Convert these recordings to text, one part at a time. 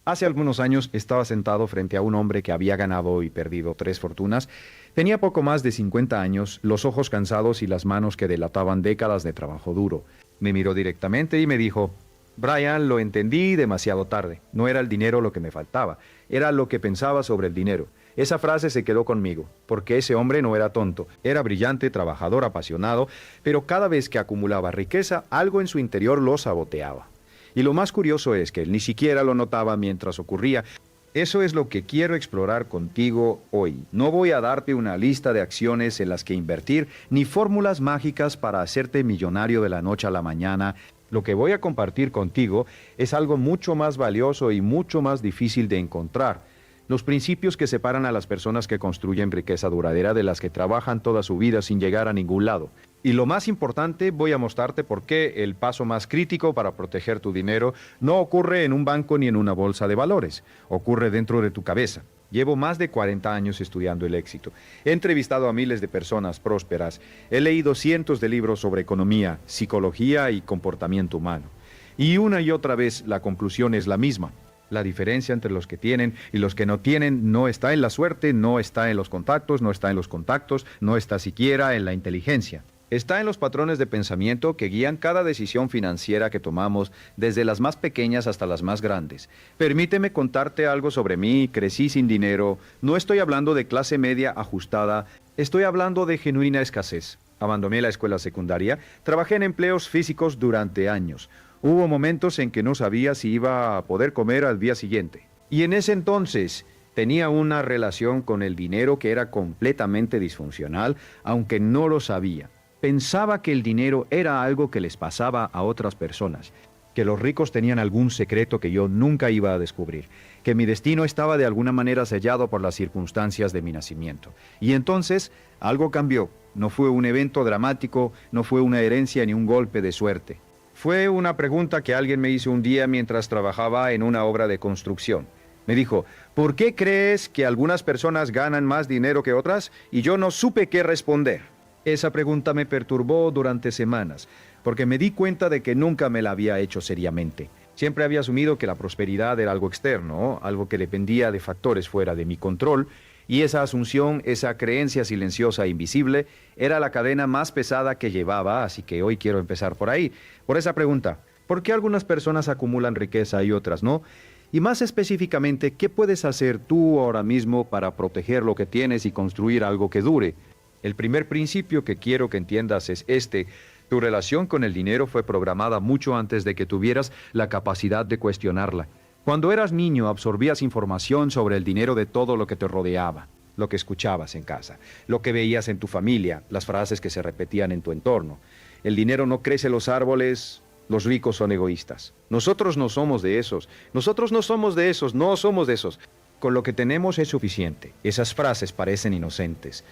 Hace algunos años estaba sentado frente a un hombre que había ganado y perdido 3 fortunas. Tenía poco más de 50 años, los ojos cansados y las manos que delataban décadas de trabajo duro. Me miró directamente y me dijo: Brian, lo entendí demasiado tarde. No era el dinero lo que me faltaba, era lo que pensaba sobre el dinero. Esa frase se quedó conmigo, porque ese hombre no era tonto, era brillante, trabajador, apasionado, pero cada vez que acumulaba riqueza, algo en su interior lo saboteaba. Y lo más curioso es que él ni siquiera lo notaba mientras ocurría. Eso es lo que quiero explorar contigo hoy. No voy a darte una lista de acciones en las que invertir, ni fórmulas mágicas para hacerte millonario de la noche a la mañana. Lo que voy a compartir contigo es algo mucho más valioso y mucho más difícil de encontrar. Los principios que separan a las personas que construyen riqueza duradera de las que trabajan toda su vida sin llegar a ningún lado. Y lo más importante, voy a mostrarte por qué el paso más crítico para proteger tu dinero no ocurre en un banco ni en una bolsa de valores, ocurre dentro de tu cabeza. Llevo más de 40 años estudiando el éxito. He entrevistado a miles de personas prósperas. He leído cientos de libros sobre economía, psicología y comportamiento humano. Y una y otra vez la conclusión es la misma. La diferencia entre los que tienen y los que no tienen no está en la suerte, no está en los contactos, no está en los contactos, no está siquiera en la inteligencia. Está en los patrones de pensamiento que guían cada decisión financiera que tomamos, desde las más pequeñas hasta las más grandes. Permíteme contarte algo sobre mí. Crecí sin dinero. No estoy hablando de clase media ajustada, estoy hablando de genuina escasez. Abandoné la escuela secundaria, trabajé en empleos físicos durante años. Hubo momentos en que no sabía si iba a poder comer al día siguiente. Y en ese entonces tenía una relación con el dinero que era completamente disfuncional, aunque no lo sabía. Pensaba que el dinero era algo que les pasaba a otras personas, que los ricos tenían algún secreto que yo nunca iba a descubrir, que mi destino estaba de alguna manera sellado por las circunstancias de mi nacimiento. Y entonces algo cambió. No fue un evento dramático, no fue una herencia ni un golpe de suerte. Fue una pregunta que alguien me hizo un día mientras trabajaba en una obra de construcción. Me dijo: ¿por qué crees que algunas personas ganan más dinero que otras? Y yo no supe qué responder. Esa pregunta me perturbó durante semanas, porque me di cuenta de que nunca me la había hecho seriamente. Siempre había asumido que la prosperidad era algo externo, algo que dependía de factores fuera de mi control, y esa asunción, esa creencia silenciosa e invisible, era la cadena más pesada que llevaba, así que hoy quiero empezar por ahí, por esa pregunta: ¿por qué algunas personas acumulan riqueza y otras no? Y más específicamente, ¿qué puedes hacer tú ahora mismo para proteger lo que tienes y construir algo que dure? El primer principio que quiero que entiendas es este: tu relación con el dinero fue programada mucho antes de que tuvieras la capacidad de cuestionarla. Cuando eras niño, absorbías información sobre el dinero de todo lo que te rodeaba, lo que escuchabas en casa, lo que veías en tu familia, las frases que se repetían en tu entorno. El dinero no crece en los árboles, los ricos son egoístas. Nosotros no somos de esos, nosotros no somos de esos, no somos de esos. Con lo que tenemos es suficiente. Esas frases parecen inocentes,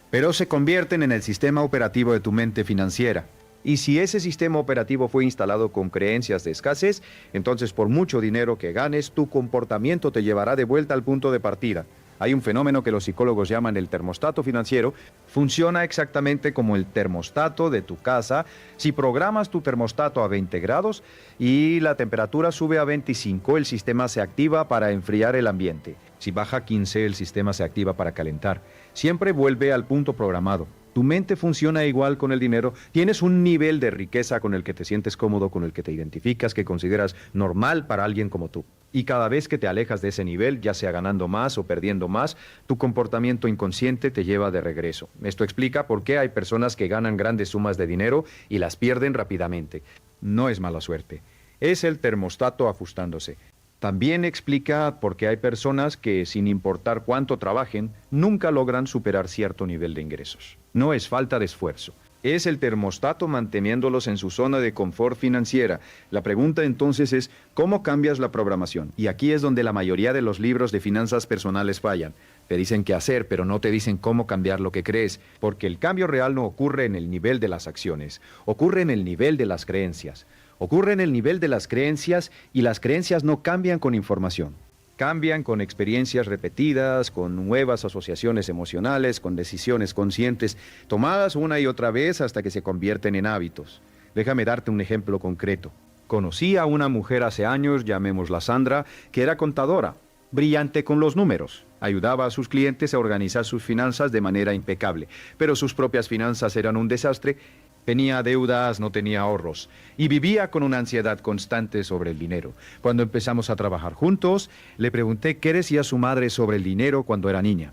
pero se convierten en el sistema operativo de tu mente financiera. Y si ese sistema operativo fue instalado con creencias de escasez, entonces por mucho dinero que ganes, tu comportamiento te llevará de vuelta al punto de partida. Hay un fenómeno que los psicólogos llaman el termostato financiero. Funciona exactamente como el termostato de tu casa. Si programas tu termostato a 20 grados y la temperatura sube a 25, el sistema se activa para enfriar el ambiente. Si baja a 15, el sistema se activa para calentar. Siempre vuelve al punto programado. Tu mente funciona igual con el dinero. Tienes un nivel de riqueza con el que te sientes cómodo, con el que te identificas, que consideras normal para alguien como tú. Y cada vez que te alejas de ese nivel, ya sea ganando más o perdiendo más, tu comportamiento inconsciente te lleva de regreso. Esto explica por qué hay personas que ganan grandes sumas de dinero y las pierden rápidamente. No es mala suerte, es el termostato ajustándose. También explica por qué hay personas que, sin importar cuánto trabajen, nunca logran superar cierto nivel de ingresos. No es falta de esfuerzo. Es el termostato manteniéndolos en su zona de confort financiera. La pregunta entonces es: ¿cómo cambias la programación? Y aquí es donde la mayoría de los libros de finanzas personales fallan. Te dicen qué hacer, pero no te dicen cómo cambiar lo que crees, porque el cambio real no ocurre en el nivel de las acciones, ocurre en el nivel de las creencias. Ocurre en el nivel de las creencias, y las creencias no cambian con información. Cambian con experiencias repetidas, con nuevas asociaciones emocionales, con decisiones conscientes, tomadas una y otra vez hasta que se convierten en hábitos. Déjame darte un ejemplo concreto. Conocí a una mujer hace años, llamémosla Sandra, que era contadora, brillante con los números. Ayudaba a sus clientes a organizar sus finanzas de manera impecable, pero sus propias finanzas eran un desastre. Tenía deudas, no tenía ahorros y vivía con una ansiedad constante sobre el dinero. Cuando empezamos a trabajar juntos, le pregunté qué decía su madre sobre el dinero cuando era niña.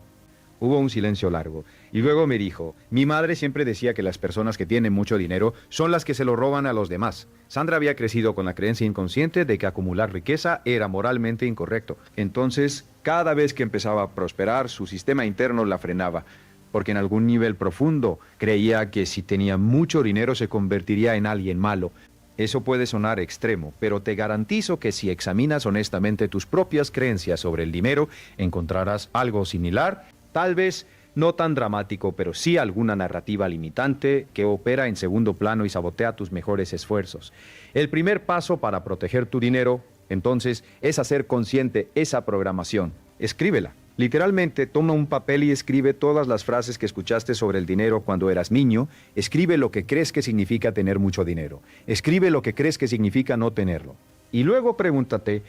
Hubo un silencio largo y luego me dijo, mi madre siempre decía que las personas que tienen mucho dinero son las que se lo roban a los demás. Sandra había crecido con la creencia inconsciente de que acumular riqueza era moralmente incorrecto. Entonces, cada vez que empezaba a prosperar, su sistema interno la frenaba, porque en algún nivel profundo creía que si tenía mucho dinero se convertiría en alguien malo. Eso puede sonar extremo, pero te garantizo que si examinas honestamente tus propias creencias sobre el dinero, encontrarás algo similar. Tal vez no tan dramático, pero sí alguna narrativa limitante que opera en segundo plano y sabotea tus mejores esfuerzos. El primer paso para proteger tu dinero, entonces, es hacer consciente esa programación. Escríbela. Literalmente, toma un papel y escribe todas las frases que escuchaste sobre el dinero cuando eras niño. Escribe lo que crees que significa tener mucho dinero. Escribe lo que crees que significa no tenerlo. Y luego pregúntate,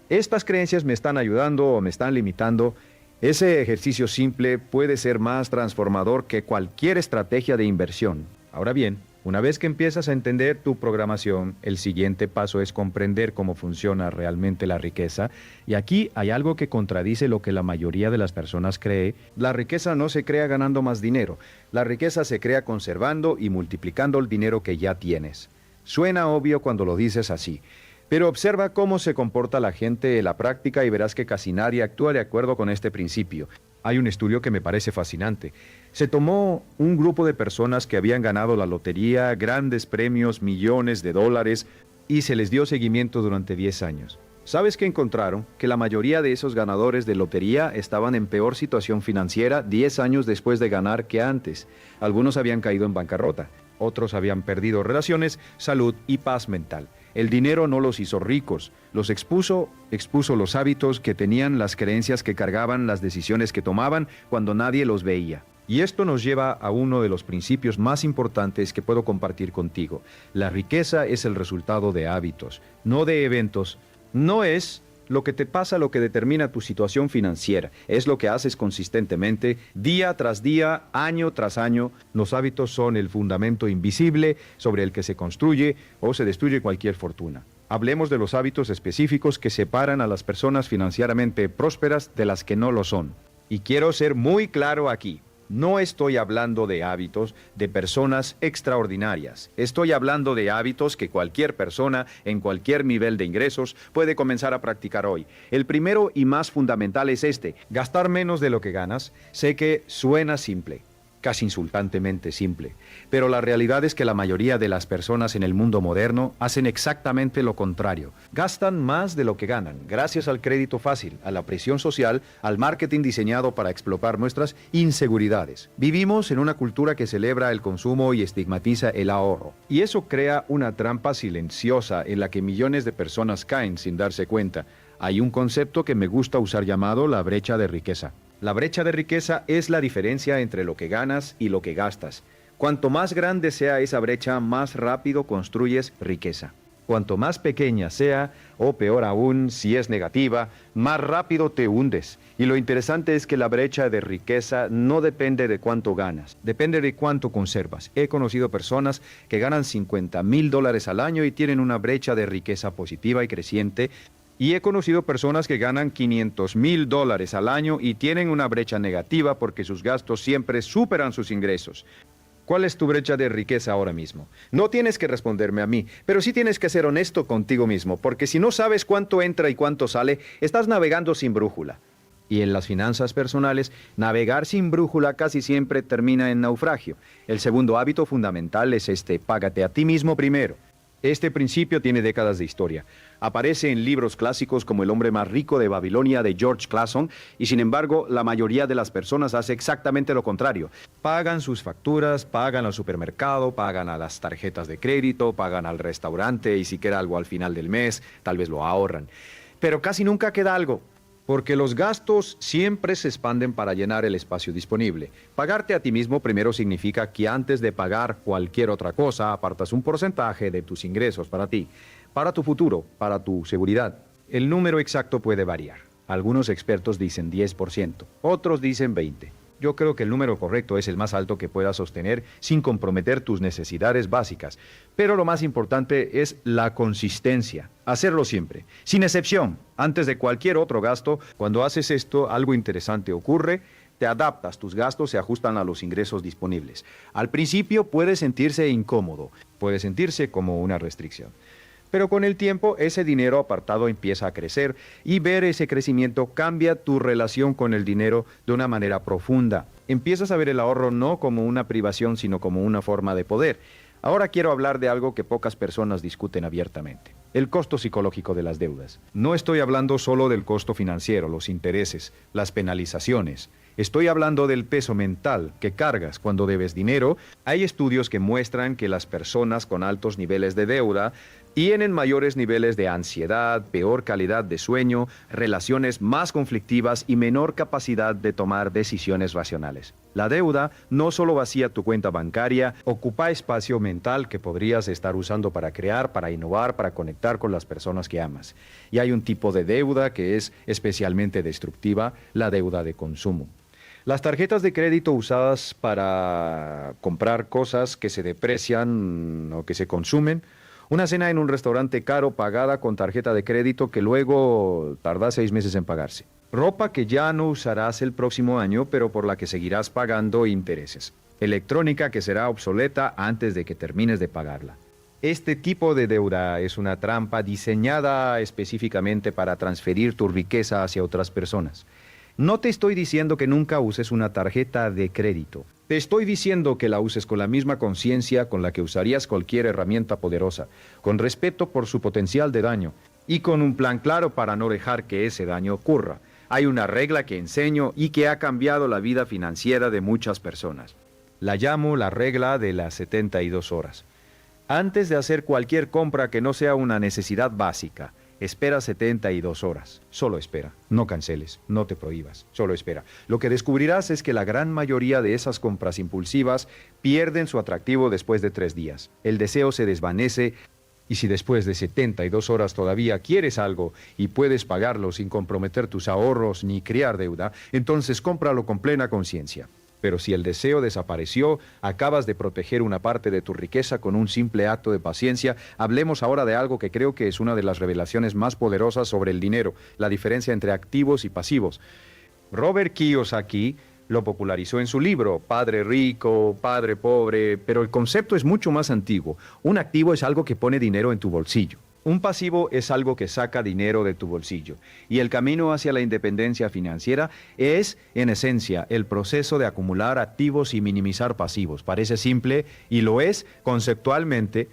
¿estas creencias me están ayudando o me están limitando? Ese ejercicio simple puede ser más transformador que cualquier estrategia de inversión. Ahora bien, una vez que empiezas a entender tu programación, el siguiente paso es comprender cómo funciona realmente la riqueza. Y aquí hay algo que contradice lo que la mayoría de las personas cree. La riqueza no se crea ganando más dinero. La riqueza se crea conservando y multiplicando el dinero que ya tienes. Suena obvio cuando lo dices así. Pero observa cómo se comporta la gente en la práctica y verás que casi nadie actúa de acuerdo con este principio. Hay un estudio que me parece fascinante. Se tomó un grupo de personas que habían ganado la lotería, grandes premios, millones de dólares, y se les dio seguimiento durante 10 años. ¿Sabes qué encontraron? Que la mayoría de esos ganadores de lotería estaban en peor situación financiera 10 años después de ganar que antes. Algunos habían caído en bancarrota, otros habían perdido relaciones, salud y paz mental. El dinero no los hizo ricos, los expuso los hábitos que tenían, las creencias que cargaban, las decisiones que tomaban cuando nadie los veía. Y esto nos lleva a uno de los principios más importantes que puedo compartir contigo. La riqueza es el resultado de hábitos, no de eventos. No es lo que te pasa lo que determina tu situación financiera, es lo que haces consistentemente, día tras día, año tras año. Los hábitos son el fundamento invisible sobre el que se construye o se destruye cualquier fortuna. Hablemos de los hábitos específicos que separan a las personas financieramente prósperas de las que no lo son. Y quiero ser muy claro aquí. No estoy hablando de hábitos de personas extraordinarias. Estoy hablando de hábitos que cualquier persona en cualquier nivel de ingresos puede comenzar a practicar hoy. El primero y más fundamental es este: gastar menos de lo que ganas. Sé que suena simple, casi insultantemente simple, pero la realidad es que la mayoría de las personas en el mundo moderno hacen exactamente lo contrario. Gastan más de lo que ganan, gracias al crédito fácil, a la presión social, al marketing diseñado para explotar nuestras inseguridades. Vivimos en una cultura que celebra el consumo y estigmatiza el ahorro. Y eso crea una trampa silenciosa en la que millones de personas caen sin darse cuenta. Hay un concepto que me gusta usar llamado la brecha de riqueza. La brecha de riqueza es la diferencia entre lo que ganas y lo que gastas. Cuanto más grande sea esa brecha, más rápido construyes riqueza. Cuanto más pequeña sea, o peor aún, si es negativa, más rápido te hundes. Y lo interesante es que la brecha de riqueza no depende de cuánto ganas, depende de cuánto conservas. He conocido personas que ganan $50,000 al año y tienen una brecha de riqueza positiva y creciente. Y he conocido personas que ganan $500,000 al año y tienen una brecha negativa porque sus gastos siempre superan sus ingresos. ¿Cuál es tu brecha de riqueza ahora mismo? No tienes que responderme a mí, pero sí tienes que ser honesto contigo mismo, porque si no sabes cuánto entra y cuánto sale, estás navegando sin brújula. Y en las finanzas personales, navegar sin brújula casi siempre termina en naufragio. El segundo hábito fundamental es págate a ti mismo primero. Este principio tiene décadas de historia. Aparece en libros clásicos como El hombre más rico de Babilonia de George Clason, y sin embargo la mayoría de las personas hace exactamente lo contrario. Pagan sus facturas, pagan al supermercado, pagan a las tarjetas de crédito, pagan al restaurante y si queda algo al final del mes, tal vez lo ahorran. Pero casi nunca queda algo, porque los gastos siempre se expanden para llenar el espacio disponible. Pagarte a ti mismo primero significa que antes de pagar cualquier otra cosa, apartas un porcentaje de tus ingresos para ti. para tu futuro, para tu seguridad. El número exacto puede variar. Algunos expertos dicen 10%, otros dicen 20%. Yo creo que el número correcto es el más alto que puedas sostener sin comprometer tus necesidades básicas. Pero lo más importante es la consistencia. Hacerlo siempre, sin excepción, antes de cualquier otro gasto. Cuando haces esto, algo interesante ocurre. Te adaptas, tus gastos se ajustan a los ingresos disponibles. Al principio puede sentirse incómodo, puede sentirse como una restricción. Pero con el tiempo ese dinero apartado empieza a crecer y ver ese crecimiento cambia tu relación con el dinero de una manera profunda. Empiezas a ver el ahorro no como una privación, sino como una forma de poder. Ahora quiero hablar de algo que pocas personas discuten abiertamente: el costo psicológico de las deudas. No estoy hablando solo del costo financiero, los intereses, las penalizaciones. Estoy hablando del peso mental que cargas cuando debes dinero. Hay estudios que muestran que las personas con altos niveles de deuda tienen mayores niveles de ansiedad, peor calidad de sueño, relaciones más conflictivas y menor capacidad de tomar decisiones racionales. La deuda no solo vacía tu cuenta bancaria, ocupa espacio mental que podrías estar usando para crear, para innovar, para conectar con las personas que amas. Y hay un tipo de deuda que es especialmente destructiva: la deuda de consumo. Las tarjetas de crédito usadas para comprar cosas que se deprecian o que se consumen. Una cena en un restaurante caro pagada con tarjeta de crédito que luego tarda 6 meses en pagarse. Ropa que ya no usarás el próximo año, pero por la que seguirás pagando intereses. Electrónica que será obsoleta antes de que termines de pagarla. Este tipo de deuda es una trampa diseñada específicamente para transferir tu riqueza hacia otras personas. No te estoy diciendo que nunca uses una tarjeta de crédito. Te estoy diciendo que la uses con la misma conciencia con la que usarías cualquier herramienta poderosa, con respeto por su potencial de daño y con un plan claro para no dejar que ese daño ocurra. Hay una regla que enseño y que ha cambiado la vida financiera de muchas personas. La llamo la regla de las 72 horas. Antes de hacer cualquier compra que no sea una necesidad básica, espera 72 horas. Solo espera. No canceles, no te prohíbas. Solo espera. Lo que descubrirás es que la gran mayoría de esas compras impulsivas pierden su atractivo después de 3 días. El deseo se desvanece y si después de 72 horas todavía quieres algo y puedes pagarlo sin comprometer tus ahorros ni crear deuda, entonces cómpralo con plena conciencia. Pero si el deseo desapareció, acabas de proteger una parte de tu riqueza con un simple acto de paciencia. Hablemos ahora de algo que creo que es una de las revelaciones más poderosas sobre el dinero: la diferencia entre activos y pasivos. Robert Kiyosaki lo popularizó en su libro Padre Rico, Padre Pobre, pero el concepto es mucho más antiguo. Un activo es algo que pone dinero en tu bolsillo. Un pasivo es algo que saca dinero de tu bolsillo. Y el camino hacia la independencia financiera es, en esencia, el proceso de acumular activos y minimizar pasivos. Parece simple y lo es conceptualmente,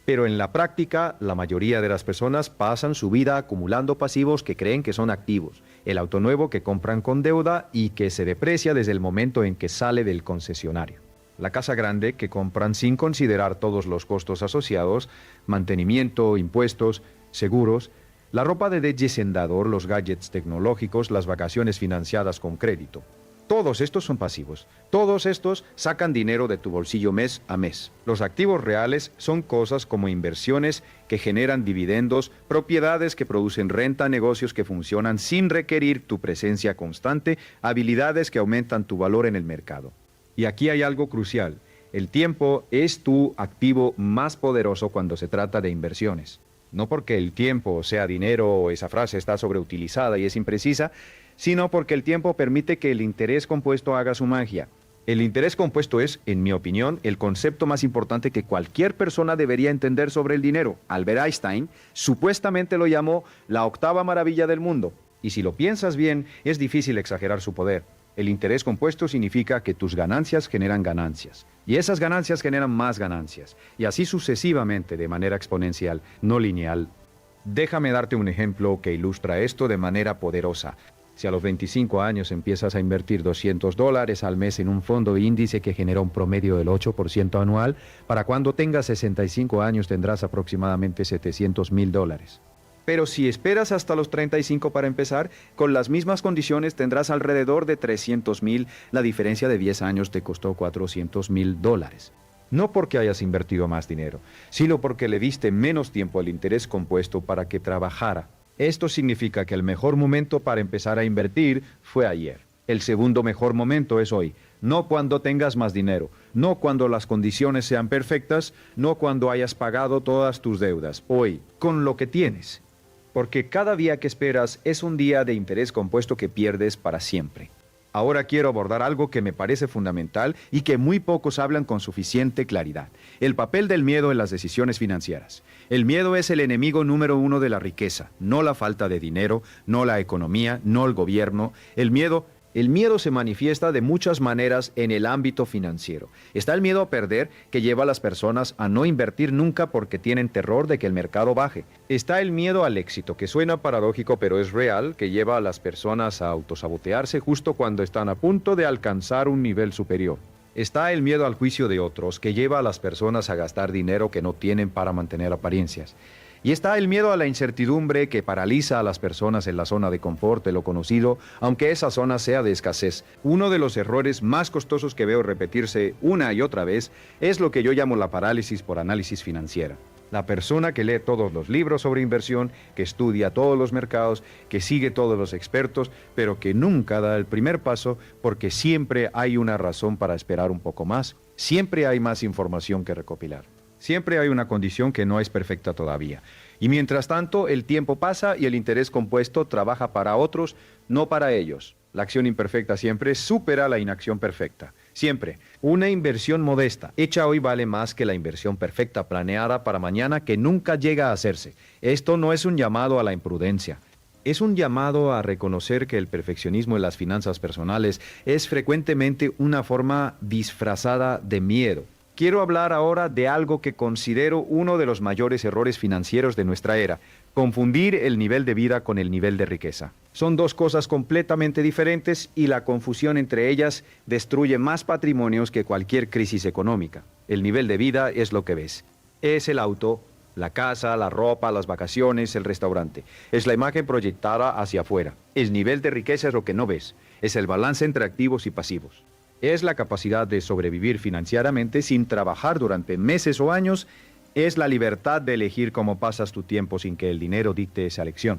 pero en la práctica la mayoría de las personas pasan su vida acumulando pasivos que creen que son activos. El auto nuevo que compran con deuda y que se deprecia desde el momento en que sale del concesionario. La casa grande que compran sin considerar todos los costos asociados: mantenimiento, impuestos, seguros, la ropa de descendador, los gadgets tecnológicos, las vacaciones financiadas con crédito. Todos estos son pasivos. Todos estos sacan dinero de tu bolsillo mes a mes. Los activos reales son cosas como inversiones que generan dividendos, propiedades que producen renta, negocios que funcionan sin requerir tu presencia constante, habilidades que aumentan tu valor en el mercado. Y aquí hay algo crucial: el tiempo es tu activo más poderoso cuando se trata de inversiones. No porque el tiempo sea dinero o esa frase está sobreutilizada y es imprecisa, sino porque el tiempo permite que el interés compuesto haga su magia. El interés compuesto es, en mi opinión, el concepto más importante que cualquier persona debería entender sobre el dinero. Albert Einstein supuestamente lo llamó la 8ª maravilla del mundo. Y si lo piensas bien, es difícil exagerar su poder. El interés compuesto significa que tus ganancias generan ganancias, y esas ganancias generan más ganancias, y así sucesivamente de manera exponencial, no lineal. Déjame darte un ejemplo que ilustra esto de manera poderosa. Si a los 25 años empiezas a invertir $200 al mes en un fondo índice que genera un promedio del 8% anual, para cuando tengas 65 años tendrás aproximadamente $700,000. Pero si esperas hasta los 35 para empezar, con las mismas condiciones tendrás alrededor de $300,000. La diferencia de 10 años te costó $400,000. No porque hayas invertido más dinero, sino porque le diste menos tiempo al interés compuesto para que trabajara. Esto significa que el mejor momento para empezar a invertir fue ayer. El segundo mejor momento es hoy. No cuando tengas más dinero, no cuando las condiciones sean perfectas, no cuando hayas pagado todas tus deudas. Hoy, con lo que tienes. Porque cada día que esperas es un día de interés compuesto que pierdes para siempre. Ahora quiero abordar algo que me parece fundamental y que muy pocos hablan con suficiente claridad. El papel del miedo en las decisiones financieras. El miedo es el enemigo número uno de la riqueza, no la falta de dinero, no la economía, no el gobierno. El miedo se manifiesta de muchas maneras en el ámbito financiero. Está el miedo a perder, que lleva a las personas a no invertir nunca porque tienen terror de que el mercado baje. Está el miedo al éxito, que suena paradójico pero es real, que lleva a las personas a autosabotearse justo cuando están a punto de alcanzar un nivel superior. Está el miedo al juicio de otros, que lleva a las personas a gastar dinero que no tienen para mantener apariencias. Y está el miedo a la incertidumbre, que paraliza a las personas en la zona de confort de lo conocido, aunque esa zona sea de escasez. Uno de los errores más costosos que veo repetirse una y otra vez es lo que yo llamo la parálisis por análisis financiera. La persona que lee todos los libros sobre inversión, que estudia todos los mercados, que sigue todos los expertos, pero que nunca da el primer paso porque siempre hay una razón para esperar un poco más. Siempre hay más información que recopilar. Siempre hay una condición que no es perfecta todavía. Y mientras tanto, el tiempo pasa y el interés compuesto trabaja para otros, no para ellos. La acción imperfecta siempre supera la inacción perfecta. Siempre. Una inversión modesta, hecha hoy, vale más que la inversión perfecta planeada para mañana que nunca llega a hacerse. Esto no es un llamado a la imprudencia. Es un llamado a reconocer que el perfeccionismo en las finanzas personales es frecuentemente una forma disfrazada de miedo. Quiero hablar ahora de algo que considero uno de los mayores errores financieros de nuestra era: confundir el nivel de vida con el nivel de riqueza. Son dos cosas completamente diferentes y la confusión entre ellas destruye más patrimonios que cualquier crisis económica. El nivel de vida es lo que ves. Es el auto, la casa, la ropa, las vacaciones, el restaurante. Es la imagen proyectada hacia afuera. El nivel de riqueza es lo que no ves. Es el balance entre activos y pasivos. Es la capacidad de sobrevivir financieramente sin trabajar durante meses o años. Es la libertad de elegir cómo pasas tu tiempo sin que el dinero dicte esa elección.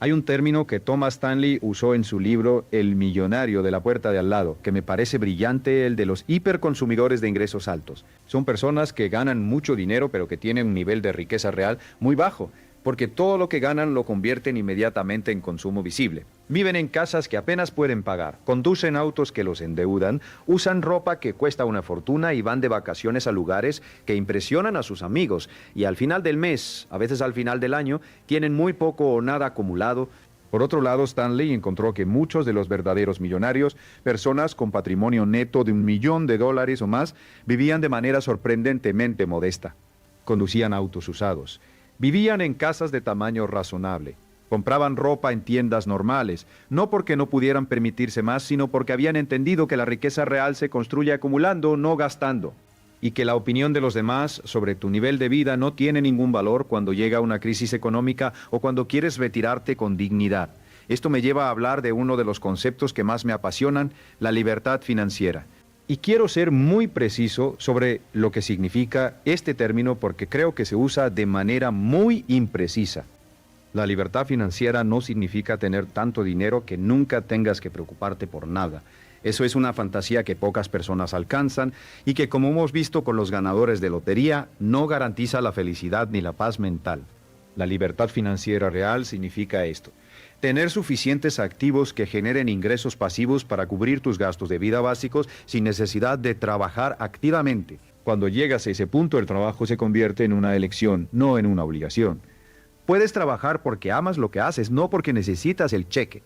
Hay un término que Thomas Stanley usó en su libro El millonario de la puerta de al lado, que me parece brillante, el de los hiperconsumidores de ingresos altos. Son personas que ganan mucho dinero pero que tienen un nivel de riqueza real muy bajo, porque todo lo que ganan lo convierten inmediatamente en consumo visible. Viven en casas que apenas pueden pagar, conducen autos que los endeudan, usan ropa que cuesta una fortuna y van de vacaciones a lugares que impresionan a sus amigos, y al final del mes, a veces al final del año, tienen muy poco o nada acumulado. Por otro lado, Stanley encontró que muchos de los verdaderos millonarios, personas con patrimonio neto de $1 millón o más, vivían de manera sorprendentemente modesta. Conducían autos usados. Vivían en casas de tamaño razonable. Compraban ropa en tiendas normales, no porque no pudieran permitirse más, sino porque habían entendido que la riqueza real se construye acumulando, no gastando. Y que la opinión de los demás sobre tu nivel de vida no tiene ningún valor cuando llega una crisis económica o cuando quieres retirarte con dignidad. Esto me lleva a hablar de uno de los conceptos que más me apasionan, la libertad financiera. Y quiero ser muy preciso sobre lo que significa este término porque creo que se usa de manera muy imprecisa. La libertad financiera no significa tener tanto dinero que nunca tengas que preocuparte por nada. Eso es una fantasía que pocas personas alcanzan y que, como hemos visto con los ganadores de lotería, no garantiza la felicidad ni la paz mental. La libertad financiera real significa esto: tener suficientes activos que generen ingresos pasivos para cubrir tus gastos de vida básicos sin necesidad de trabajar activamente. Cuando llegas a ese punto, el trabajo se convierte en una elección, no en una obligación. Puedes trabajar porque amas lo que haces, no porque necesitas el cheque.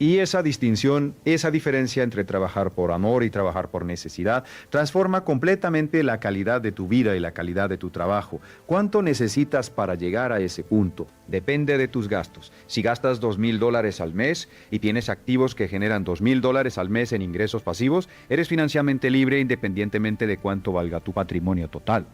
Y esa distinción, esa diferencia entre trabajar por amor y trabajar por necesidad, transforma completamente la calidad de tu vida y la calidad de tu trabajo. ¿Cuánto necesitas para llegar a ese punto? Depende de tus gastos. Si gastas $2,000 al mes y tienes activos que generan $2,000 al mes en ingresos pasivos, eres financieramente libre independientemente de cuánto valga tu patrimonio total.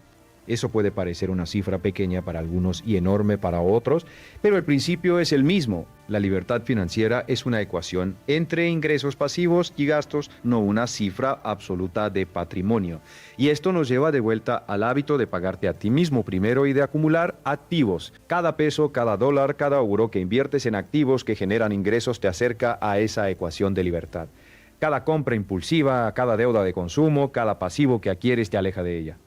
Eso puede parecer una cifra pequeña para algunos y enorme para otros, pero el principio es el mismo. La libertad financiera es una ecuación entre ingresos pasivos y gastos, no una cifra absoluta de patrimonio. Y esto nos lleva de vuelta al hábito de pagarte a ti mismo primero y de acumular activos. Cada peso, cada dólar, cada euro que inviertes en activos que generan ingresos te acerca a esa ecuación de libertad. Cada compra impulsiva, cada deuda de consumo, cada pasivo que adquieres te aleja de ella.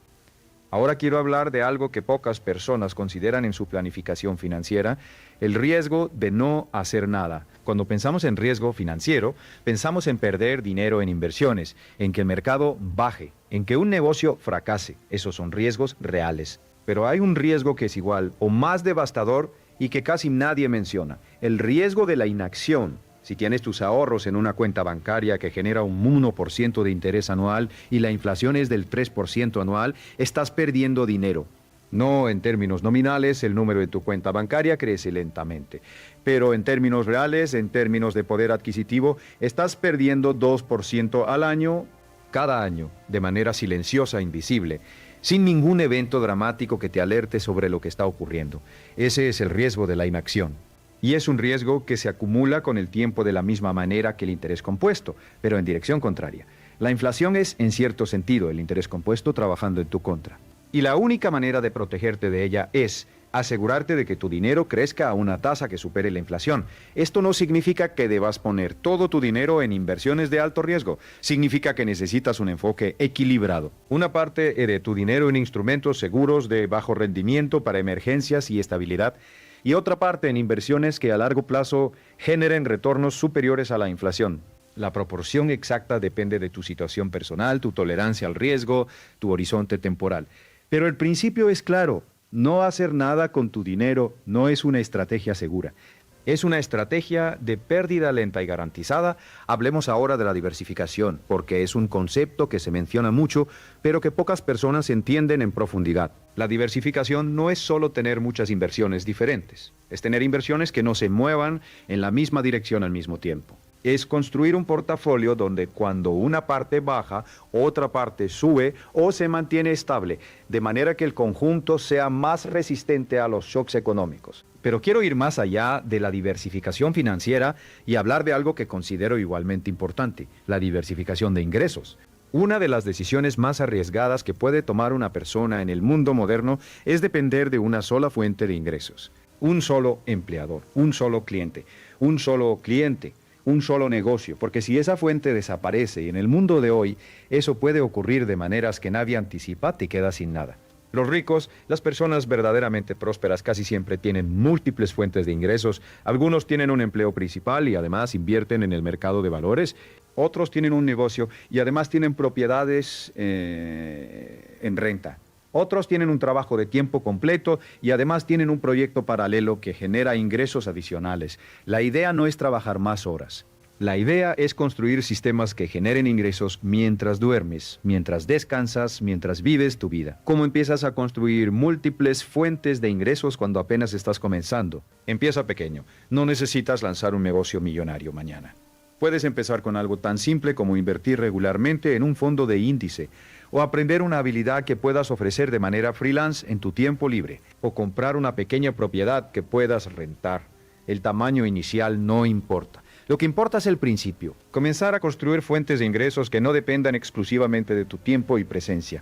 Ahora quiero hablar de algo que pocas personas consideran en su planificación financiera, el riesgo de no hacer nada. Cuando pensamos en riesgo financiero, pensamos en perder dinero en inversiones, en que el mercado baje, en que un negocio fracase. Esos son riesgos reales. Pero hay un riesgo que es igual o más devastador y que casi nadie menciona, el riesgo de la inacción. Si tienes tus ahorros en una cuenta bancaria que genera un 1% de interés anual y la inflación es del 3% anual, estás perdiendo dinero. No en términos nominales, el número de tu cuenta bancaria crece lentamente, pero en términos reales, en términos de poder adquisitivo, estás perdiendo 2% al año, cada año, de manera silenciosa, invisible, sin ningún evento dramático que te alerte sobre lo que está ocurriendo. Ese es el riesgo de la inacción. Y es un riesgo que se acumula con el tiempo de la misma manera que el interés compuesto, pero en dirección contraria. La inflación es, en cierto sentido, el interés compuesto trabajando en tu contra. Y la única manera de protegerte de ella es asegurarte de que tu dinero crezca a una tasa que supere la inflación. Esto no significa que debas poner todo tu dinero en inversiones de alto riesgo. Significa que necesitas un enfoque equilibrado. Una parte de tu dinero en instrumentos seguros de bajo rendimiento para emergencias y estabilidad, y otra parte en inversiones que a largo plazo generen retornos superiores a la inflación. La proporción exacta depende de tu situación personal, tu tolerancia al riesgo, tu horizonte temporal. Pero el principio es claro, no hacer nada con tu dinero no es una estrategia segura. Es una estrategia de pérdida lenta y garantizada. Hablemos ahora de la diversificación, porque es un concepto que se menciona mucho, pero que pocas personas entienden en profundidad. La diversificación no es solo tener muchas inversiones diferentes, es tener inversiones que no se muevan en la misma dirección al mismo tiempo. Es construir un portafolio donde cuando una parte baja, otra parte sube o se mantiene estable, de manera que el conjunto sea más resistente a los shocks económicos. Pero quiero ir más allá de la diversificación financiera y hablar de algo que considero igualmente importante, la diversificación de ingresos. Una de las decisiones más arriesgadas que puede tomar una persona en el mundo moderno es depender de una sola fuente de ingresos. Un solo empleador, un solo cliente, un solo negocio, porque si esa fuente desaparece y en el mundo de hoy eso puede ocurrir de maneras que nadie anticipa, te quedas sin nada. Los ricos, las personas verdaderamente prósperas casi siempre tienen múltiples fuentes de ingresos. Algunos tienen un empleo principal y además invierten en el mercado de valores. Otros tienen un negocio y además tienen propiedades en renta. Otros tienen un trabajo de tiempo completo y además tienen un proyecto paralelo que genera ingresos adicionales. La idea no es trabajar más horas. La idea es construir sistemas que generen ingresos mientras duermes, mientras descansas, mientras vives tu vida. ¿Cómo empiezas a construir múltiples fuentes de ingresos cuando apenas estás comenzando? Empieza pequeño. No necesitas lanzar un negocio millonario mañana. Puedes empezar con algo tan simple como invertir regularmente en un fondo de índice, o aprender una habilidad que puedas ofrecer de manera freelance en tu tiempo libre, o comprar una pequeña propiedad que puedas rentar. El tamaño inicial no importa. Lo que importa es el principio, comenzar a construir fuentes de ingresos que no dependan exclusivamente de tu tiempo y presencia.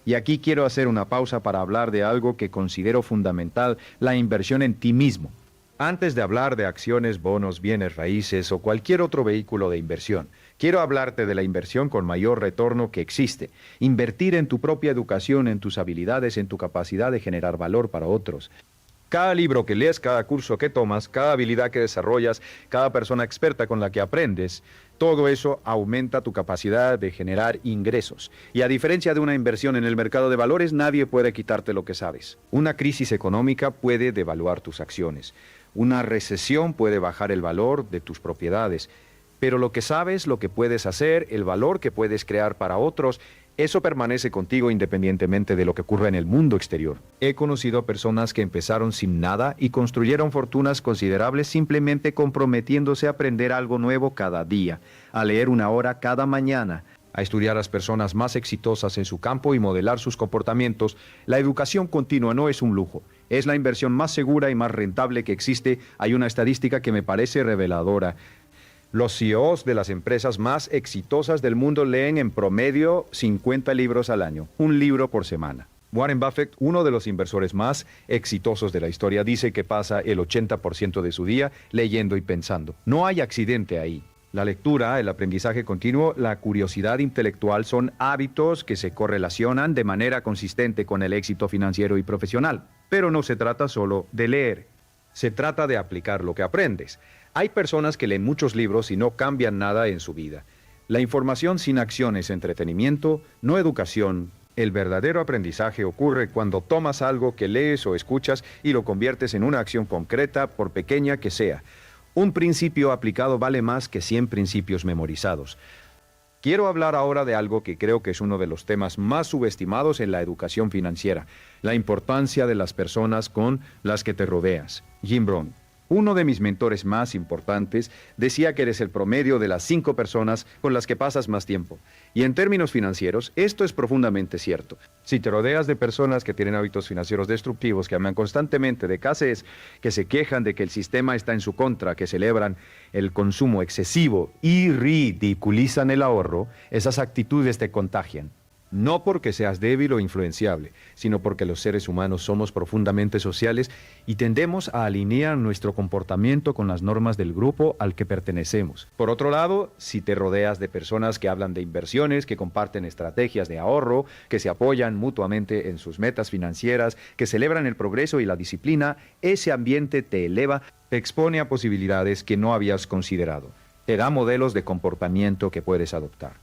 Y aquí quiero hacer una pausa para hablar de algo que considero fundamental, la inversión en ti mismo. Antes de hablar de acciones, bonos, bienes raíces o cualquier otro vehículo de inversión, quiero hablarte de la inversión con mayor retorno que existe. Invertir en tu propia educación, en tus habilidades, en tu capacidad de generar valor para otros. Cada libro que lees, cada curso que tomas, cada habilidad que desarrollas, cada persona experta con la que aprendes, todo eso aumenta tu capacidad de generar ingresos. Y a diferencia de una inversión en el mercado de valores, nadie puede quitarte lo que sabes. Una crisis económica puede devaluar tus acciones. Una recesión puede bajar el valor de tus propiedades. Pero lo que sabes, lo que puedes hacer, el valor que puedes crear para otros, eso permanece contigo independientemente de lo que ocurra en el mundo exterior. He conocido personas que empezaron sin nada y construyeron fortunas considerables simplemente comprometiéndose a aprender algo nuevo cada día, a leer una hora cada mañana, a estudiar a las personas más exitosas en su campo y modelar sus comportamientos, la educación continua no es un lujo, es la inversión más segura y más rentable que existe. Hay una estadística que me parece reveladora. Los CEOs de las empresas más exitosas del mundo leen en promedio 50 libros al año, un libro por semana. Warren Buffett, uno de los inversores más exitosos de la historia, dice que pasa el 80% de su día leyendo y pensando. No hay accidente ahí. La lectura, el aprendizaje continuo, la curiosidad intelectual son hábitos que se correlacionan de manera consistente con el éxito financiero y profesional. Pero no se trata solo de leer, se trata de aplicar lo que aprendes. Hay personas que leen muchos libros y no cambian nada en su vida. La información sin acción es entretenimiento, no educación. El verdadero aprendizaje ocurre cuando tomas algo que lees o escuchas y lo conviertes en una acción concreta, por pequeña que sea. Un principio aplicado vale más que 100 principios memorizados. Quiero hablar ahora de algo que creo que es uno de los temas más subestimados en la educación financiera, la importancia de las personas con las que te rodeas. Jim Rohn, uno de mis mentores más importantes, decía que eres el promedio de las 5 personas con las que pasas más tiempo. Y en términos financieros, esto es profundamente cierto. Si te rodeas de personas que tienen hábitos financieros destructivos, que hablan constantemente de escasez, que se quejan de que el sistema está en su contra, que celebran el consumo excesivo y ridiculizan el ahorro, esas actitudes te contagian. No porque seas débil o influenciable, sino porque los seres humanos somos profundamente sociales y tendemos a alinear nuestro comportamiento con las normas del grupo al que pertenecemos. Por otro lado, si te rodeas de personas que hablan de inversiones, que comparten estrategias de ahorro, que se apoyan mutuamente en sus metas financieras, que celebran el progreso y la disciplina, ese ambiente te eleva, te expone a posibilidades que no habías considerado. Te da modelos de comportamiento que puedes adoptar.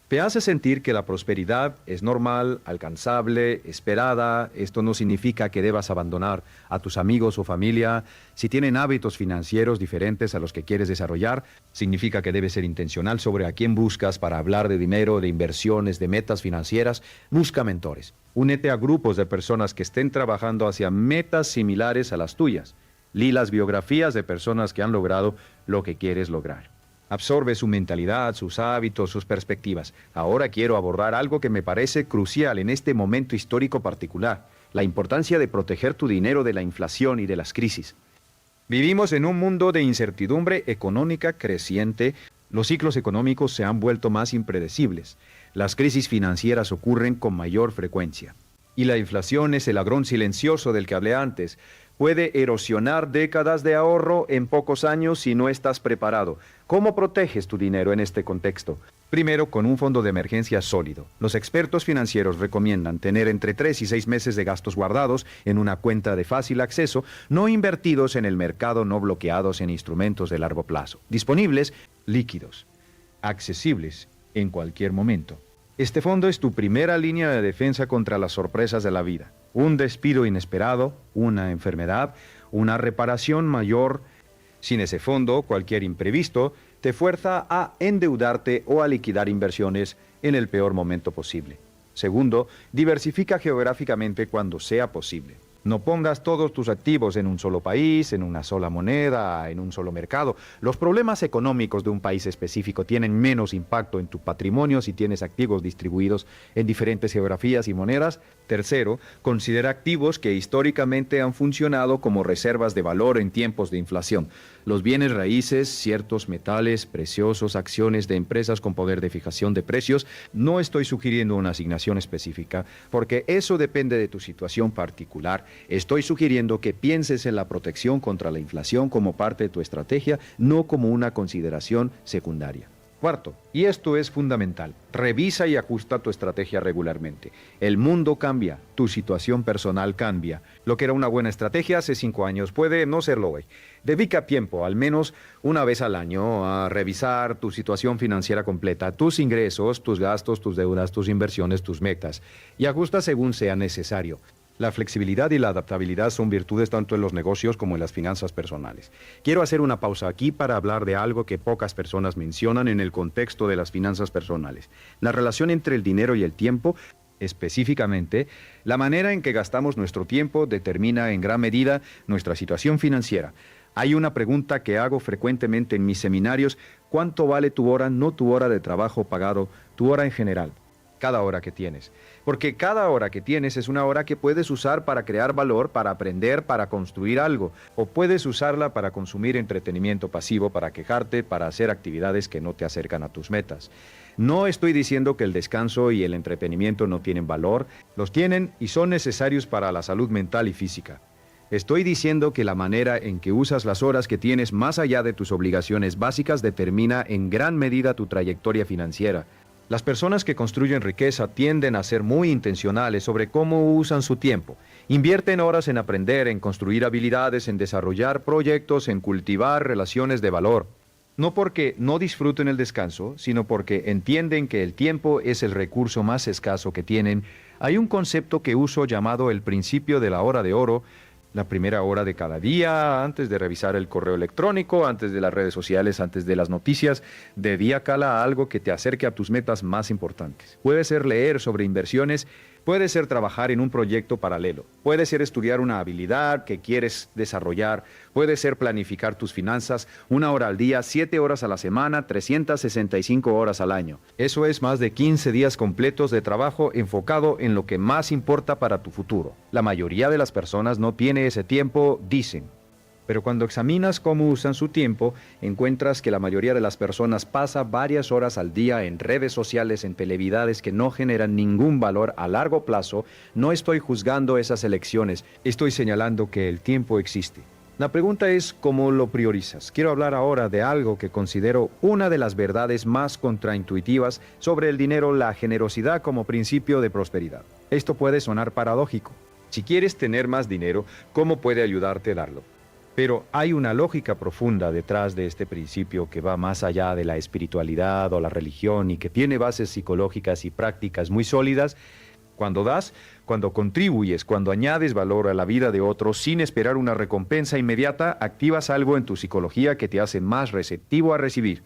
Te hace sentir que la prosperidad es normal, alcanzable, esperada. Esto no significa que debas abandonar a tus amigos o familia. Si tienen hábitos financieros diferentes a los que quieres desarrollar, significa que debes ser intencional sobre a quién buscas para hablar de dinero, de inversiones, de metas financieras. Busca mentores. Únete a grupos de personas que estén trabajando hacia metas similares a las tuyas. Lee las biografías de personas que han logrado lo que quieres lograr. Absorbe su mentalidad, sus hábitos, sus perspectivas. Ahora quiero abordar algo que me parece crucial en este momento histórico particular: la importancia de proteger tu dinero de la inflación y de las crisis. Vivimos en un mundo de incertidumbre económica creciente. Los ciclos económicos se han vuelto más impredecibles. Las crisis financieras ocurren con mayor frecuencia. Y la inflación es el ladrón silencioso del que hablé antes. Puede erosionar décadas de ahorro en pocos años si no estás preparado. ¿Cómo proteges tu dinero en este contexto? Primero, con un fondo de emergencia sólido. Los expertos financieros recomiendan tener entre 3 y 6 meses de gastos guardados en una cuenta de fácil acceso, no invertidos en el mercado, no bloqueados en instrumentos de largo plazo. Disponibles, líquidos, accesibles en cualquier momento. Este fondo es tu primera línea de defensa contra las sorpresas de la vida. Un despido inesperado, una enfermedad, una reparación mayor. Sin ese fondo, cualquier imprevisto te fuerza a endeudarte o a liquidar inversiones en el peor momento posible. Segundo, diversifica geográficamente cuando sea posible. No pongas todos tus activos en un solo país, en una sola moneda, en un solo mercado. Los problemas económicos de un país específico tienen menos impacto en tu patrimonio si tienes activos distribuidos en diferentes geografías y monedas. Tercero, considera activos que históricamente han funcionado como reservas de valor en tiempos de inflación. Los bienes raíces, ciertos metales preciosos, acciones de empresas con poder de fijación de precios. No estoy sugiriendo una asignación específica, porque eso depende de tu situación particular. Estoy sugiriendo que pienses en la protección contra la inflación como parte de tu estrategia, no como una consideración secundaria. Cuarto, y esto es fundamental, revisa y ajusta tu estrategia regularmente. El mundo cambia, tu situación personal cambia. Lo que era una buena estrategia hace 5 años puede no serlo hoy. Dedica tiempo, al menos una vez al año, a revisar tu situación financiera completa, tus ingresos, tus gastos, tus deudas, tus inversiones, tus metas, y ajusta según sea necesario. La flexibilidad y la adaptabilidad son virtudes tanto en los negocios como en las finanzas personales. Quiero hacer una pausa aquí para hablar de algo que pocas personas mencionan en el contexto de las finanzas personales: la relación entre el dinero y el tiempo. Específicamente, la manera en que gastamos nuestro tiempo determina en gran medida nuestra situación financiera. Hay una pregunta que hago frecuentemente en mis seminarios: ¿cuánto vale tu hora, no tu hora de trabajo pagado, tu hora en general? Cada hora que tienes. Porque cada hora que tienes es una hora que puedes usar para crear valor, para aprender, para construir algo. O puedes usarla para consumir entretenimiento pasivo, para quejarte, para hacer actividades que no te acercan a tus metas. No estoy diciendo que el descanso y el entretenimiento no tienen valor. Los tienen y son necesarios para la salud mental y física. Estoy diciendo que la manera en que usas las horas que tienes más allá de tus obligaciones básicas determina en gran medida tu trayectoria financiera. Las personas que construyen riqueza tienden a ser muy intencionales sobre cómo usan su tiempo. Invierten horas en aprender, en construir habilidades, en desarrollar proyectos, en cultivar relaciones de valor. No porque no disfruten el descanso, sino porque entienden que el tiempo es el recurso más escaso que tienen. Hay un concepto que uso llamado el principio de la hora de oro. La primera hora de cada día, antes de revisar el correo electrónico, antes de las redes sociales, antes de las noticias, dedícala a algo que te acerque a tus metas más importantes. Puede ser leer sobre inversiones, puede ser trabajar en un proyecto paralelo, puede ser estudiar una habilidad que quieres desarrollar, puede ser planificar tus finanzas, 1 hora al día, 7 horas a la semana, 365 horas al año. Eso es más de 15 días completos de trabajo enfocado en lo que más importa para tu futuro. La mayoría de las personas no tiene ese tiempo, dicen. Pero cuando examinas cómo usan su tiempo, encuentras que la mayoría de las personas pasa varias horas al día en redes sociales, en televidades que no generan ningún valor a largo plazo. No estoy juzgando esas elecciones, estoy señalando que el tiempo existe. La pregunta es cómo lo priorizas. Quiero hablar ahora de algo que considero una de las verdades más contraintuitivas sobre el dinero: la generosidad como principio de prosperidad. Esto puede sonar paradójico. Si quieres tener más dinero, ¿cómo puede ayudarte a darlo? Pero hay una lógica profunda detrás de este principio que va más allá de la espiritualidad o la religión y que tiene bases psicológicas y prácticas muy sólidas. Cuando das, cuando contribuyes, cuando añades valor a la vida de otros sin esperar una recompensa inmediata, activas algo en tu psicología que te hace más receptivo a recibir.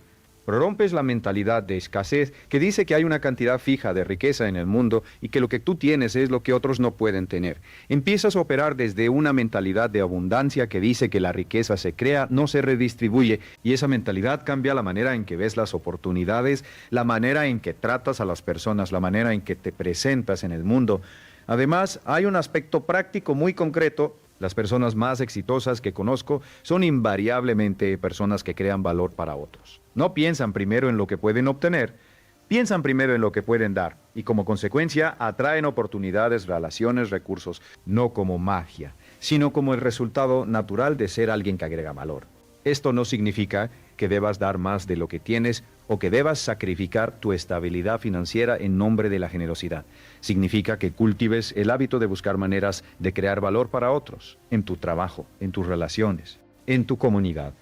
Rompes la mentalidad de escasez que dice que hay una cantidad fija de riqueza en el mundo y que lo que tú tienes es lo que otros no pueden tener. Empiezas a operar desde una mentalidad de abundancia que dice que la riqueza se crea, no se redistribuye, y esa mentalidad cambia la manera en que ves las oportunidades, la manera en que tratas a las personas, la manera en que te presentas en el mundo. Además, hay un aspecto práctico muy concreto. Las personas más exitosas que conozco son invariablemente personas que crean valor para otros. No piensan primero en lo que pueden obtener, piensan primero en lo que pueden dar y como consecuencia atraen oportunidades, relaciones, recursos, no como magia, sino como el resultado natural de ser alguien que agrega valor. Esto no significa que debas dar más de lo que tienes o que debas sacrificar tu estabilidad financiera en nombre de la generosidad. Significa que cultives el hábito de buscar maneras de crear valor para otros, en tu trabajo, en tus relaciones, en tu comunidad.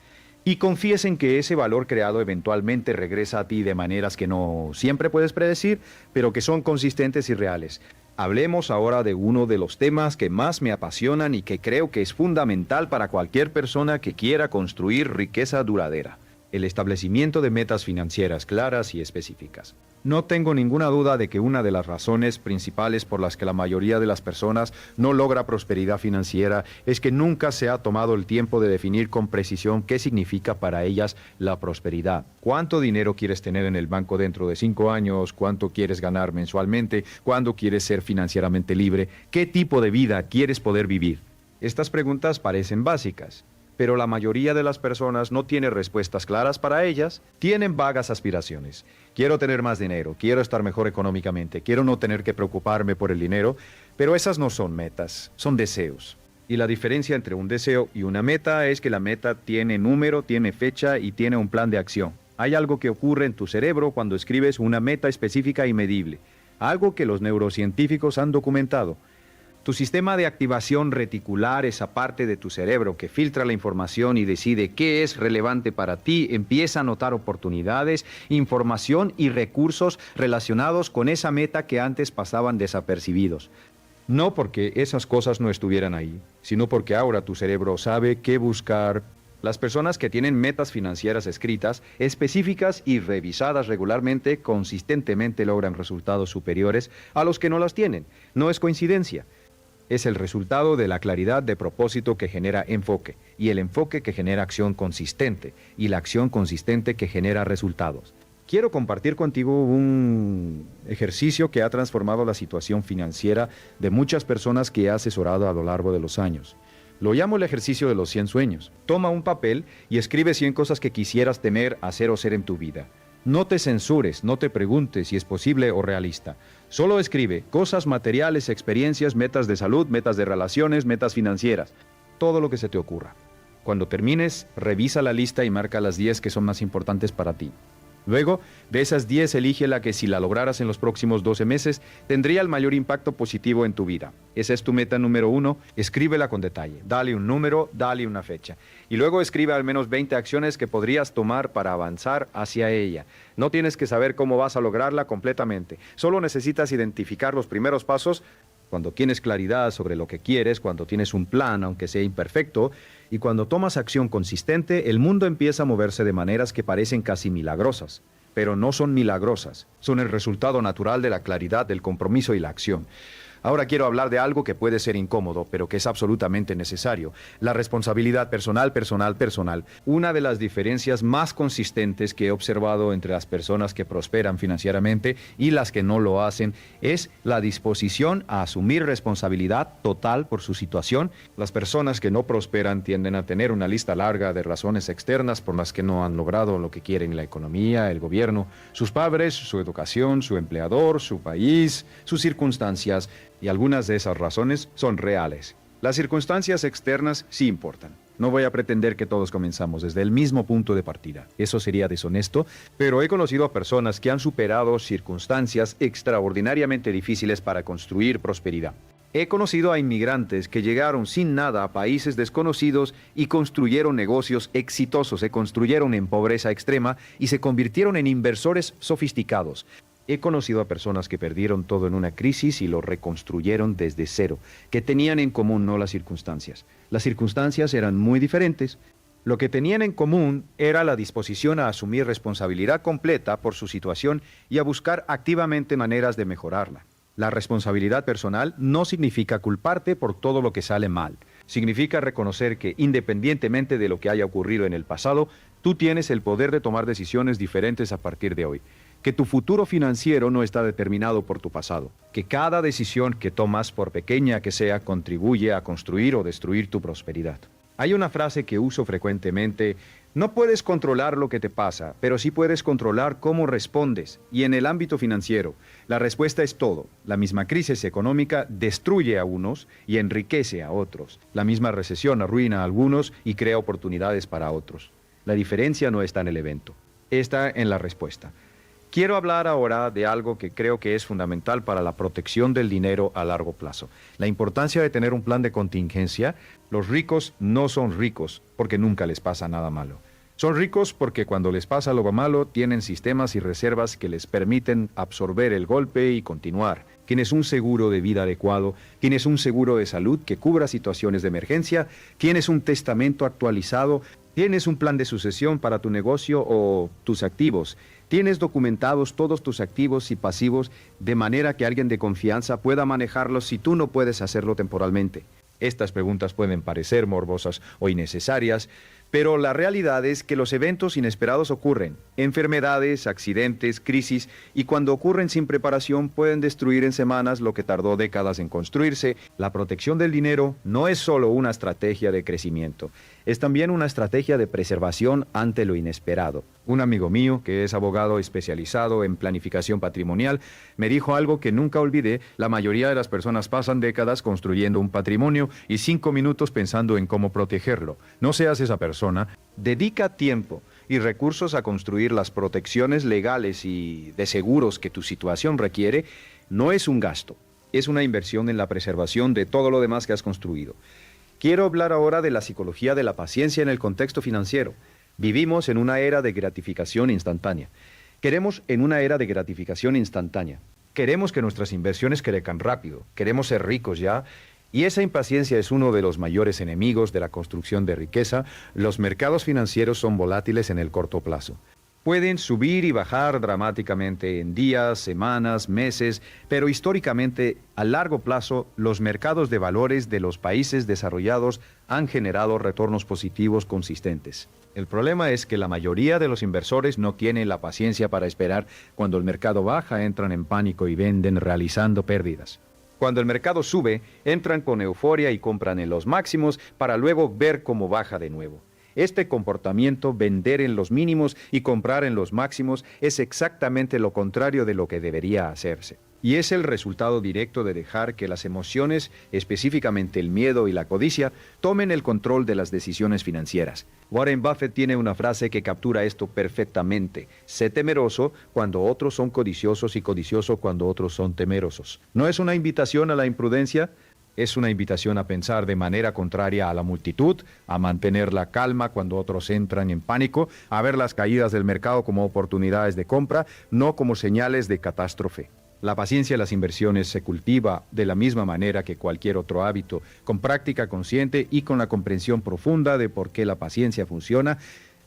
Y confíes en que ese valor creado eventualmente regresa a ti de maneras que no siempre puedes predecir, pero que son consistentes y reales. Hablemos ahora de uno de los temas que más me apasionan y que creo que es fundamental para cualquier persona que quiera construir riqueza duradera: el establecimiento de metas financieras claras y específicas. No tengo ninguna duda de que una de las razones principales por las que la mayoría de las personas no logra prosperidad financiera es que nunca se ha tomado el tiempo de definir con precisión qué significa para ellas la prosperidad. ¿Cuánto dinero quieres tener en el banco dentro de 5 años? ¿Cuánto quieres ganar mensualmente? ¿Cuándo quieres ser financieramente libre? ¿Qué tipo de vida quieres poder vivir? Estas preguntas parecen básicas, pero la mayoría de las personas no tiene respuestas claras para ellas, tienen vagas aspiraciones. Quiero tener más dinero, quiero estar mejor económicamente, quiero no tener que preocuparme por el dinero, pero esas no son metas, son deseos. Y la diferencia entre un deseo y una meta es que la meta tiene número, tiene fecha y tiene un plan de acción. Hay algo que ocurre en tu cerebro cuando escribes una meta específica y medible, algo que los neurocientíficos han documentado. Tu sistema de activación reticular, esa parte de tu cerebro que filtra la información y decide qué es relevante para ti, empieza a notar oportunidades, información y recursos relacionados con esa meta que antes pasaban desapercibidos. No porque esas cosas no estuvieran ahí, sino porque ahora tu cerebro sabe qué buscar. Las personas que tienen metas financieras escritas, específicas y revisadas regularmente, consistentemente logran resultados superiores a los que no las tienen. No es coincidencia. Es el resultado de la claridad de propósito que genera enfoque, y el enfoque que genera acción consistente, y la acción consistente que genera resultados. Quiero compartir contigo un ejercicio que ha transformado la situación financiera de muchas personas que he asesorado a lo largo de los años. Lo llamo el ejercicio de los 100 sueños. Toma un papel y escribe 100 cosas que quisieras tener, hacer o ser en tu vida. No te censures, no te preguntes si es posible o realista. Solo escribe cosas materiales, experiencias, metas de salud, metas de relaciones, metas financieras. Todo lo que se te ocurra. Cuando termines, revisa la lista y marca las 10 que son más importantes para ti. Luego, de esas 10, elige la que si la lograras en los próximos 12 meses, tendría el mayor impacto positivo en tu vida. Esa es tu meta número 1, escríbela con detalle. Dale un número, dale una fecha. Y luego escribe al menos 20 acciones que podrías tomar para avanzar hacia ella. No tienes que saber cómo vas a lograrla completamente. Solo necesitas identificar los primeros pasos. Cuando tienes claridad sobre lo que quieres, cuando tienes un plan, aunque sea imperfecto, y cuando tomas acción consistente, el mundo empieza a moverse de maneras que parecen casi milagrosas. Pero no son milagrosas, son el resultado natural de la claridad, del compromiso y la acción. Ahora quiero hablar de algo que puede ser incómodo, pero que es absolutamente necesario. La responsabilidad personal. Una de las diferencias más consistentes que he observado entre las personas que prosperan financieramente y las que no lo hacen es la disposición a asumir responsabilidad total por su situación. Las personas que no prosperan tienden a tener una lista larga de razones externas por las que no han logrado lo que quieren: la economía, el gobierno, sus padres, su educación, su empleador, su país, sus circunstancias. Y algunas de esas razones son reales. Las circunstancias externas sí importan. No voy a pretender que todos comenzamos desde el mismo punto de partida. Eso sería deshonesto, pero he conocido a personas que han superado circunstancias extraordinariamente difíciles para construir prosperidad. He conocido a inmigrantes que llegaron sin nada a países desconocidos y construyeron negocios exitosos, se construyeron en pobreza extrema y se convirtieron en inversores sofisticados. He conocido a personas que perdieron todo en una crisis y lo reconstruyeron desde cero, que tenían en común no las circunstancias. Las circunstancias eran muy diferentes. Lo que tenían en común era la disposición a asumir responsabilidad completa por su situación y a buscar activamente maneras de mejorarla. La responsabilidad personal no significa culparte por todo lo que sale mal. Significa reconocer que, independientemente de lo que haya ocurrido en el pasado, tú tienes el poder de tomar decisiones diferentes a partir de hoy. Que tu futuro financiero no está determinado por tu pasado. Que cada decisión que tomas, por pequeña que sea, contribuye a construir o destruir tu prosperidad. Hay una frase que uso frecuentemente: no puedes controlar lo que te pasa, pero sí puedes controlar cómo respondes. Y en el ámbito financiero, la respuesta es todo. La misma crisis económica destruye a unos y enriquece a otros. La misma recesión arruina a algunos y crea oportunidades para otros. La diferencia no está en el evento, está en la respuesta. Quiero hablar ahora de algo que creo que es fundamental para la protección del dinero a largo plazo. La importancia de tener un plan de contingencia. Los ricos no son ricos porque nunca les pasa nada malo. Son ricos porque cuando les pasa algo malo tienen sistemas y reservas que les permiten absorber el golpe y continuar. Tienes un seguro de vida adecuado, tienes un seguro de salud que cubra situaciones de emergencia, tienes un testamento actualizado, tienes un plan de sucesión para tu negocio o tus activos. Tienes documentados todos tus activos y pasivos de manera que alguien de confianza pueda manejarlos si tú no puedes hacerlo temporalmente. Estas preguntas pueden parecer morbosas o innecesarias, pero la realidad es que los eventos inesperados ocurren. Enfermedades, accidentes, crisis, y cuando ocurren sin preparación pueden destruir en semanas lo que tardó décadas en construirse. La protección del dinero no es solo una estrategia de crecimiento, es también una estrategia de preservación ante lo inesperado. Un amigo mío, que es abogado especializado en planificación patrimonial, me dijo algo que nunca olvidé: la mayoría de las personas pasan décadas construyendo un patrimonio y 5 minutos pensando en cómo protegerlo. No seas esa persona. Dedica tiempo y recursos a construir las protecciones legales y de seguros que tu situación requiere. No es un gasto, es una inversión en la preservación de todo lo demás que has construido. Quiero hablar ahora de la psicología de la paciencia en el contexto financiero. Vivimos en una era de gratificación instantánea. Queremos que nuestras inversiones crezcan rápido. Queremos ser ricos ya. Y esa impaciencia es uno de los mayores enemigos de la construcción de riqueza. Los mercados financieros son volátiles en el corto plazo. Pueden subir y bajar dramáticamente en días, semanas, meses, pero históricamente, a largo plazo, los mercados de valores de los países desarrollados han generado retornos positivos consistentes. El problema es que la mayoría de los inversores no tienen la paciencia para esperar. Cuando el mercado baja, entran en pánico y venden realizando pérdidas. Cuando el mercado sube, entran con euforia y compran en los máximos para luego ver cómo baja de nuevo. Este comportamiento, vender en los mínimos y comprar en los máximos, es exactamente lo contrario de lo que debería hacerse. Y es el resultado directo de dejar que las emociones, específicamente el miedo y la codicia, tomen el control de las decisiones financieras. Warren Buffett tiene una frase que captura esto perfectamente: sé temeroso cuando otros son codiciosos y codicioso cuando otros son temerosos. ¿No es una invitación a la imprudencia? Es una invitación a pensar de manera contraria a la multitud, a mantener la calma cuando otros entran en pánico, a ver las caídas del mercado como oportunidades de compra, no como señales de catástrofe. La paciencia en las inversiones se cultiva de la misma manera que cualquier otro hábito, con práctica consciente y con la comprensión profunda de por qué la paciencia funciona.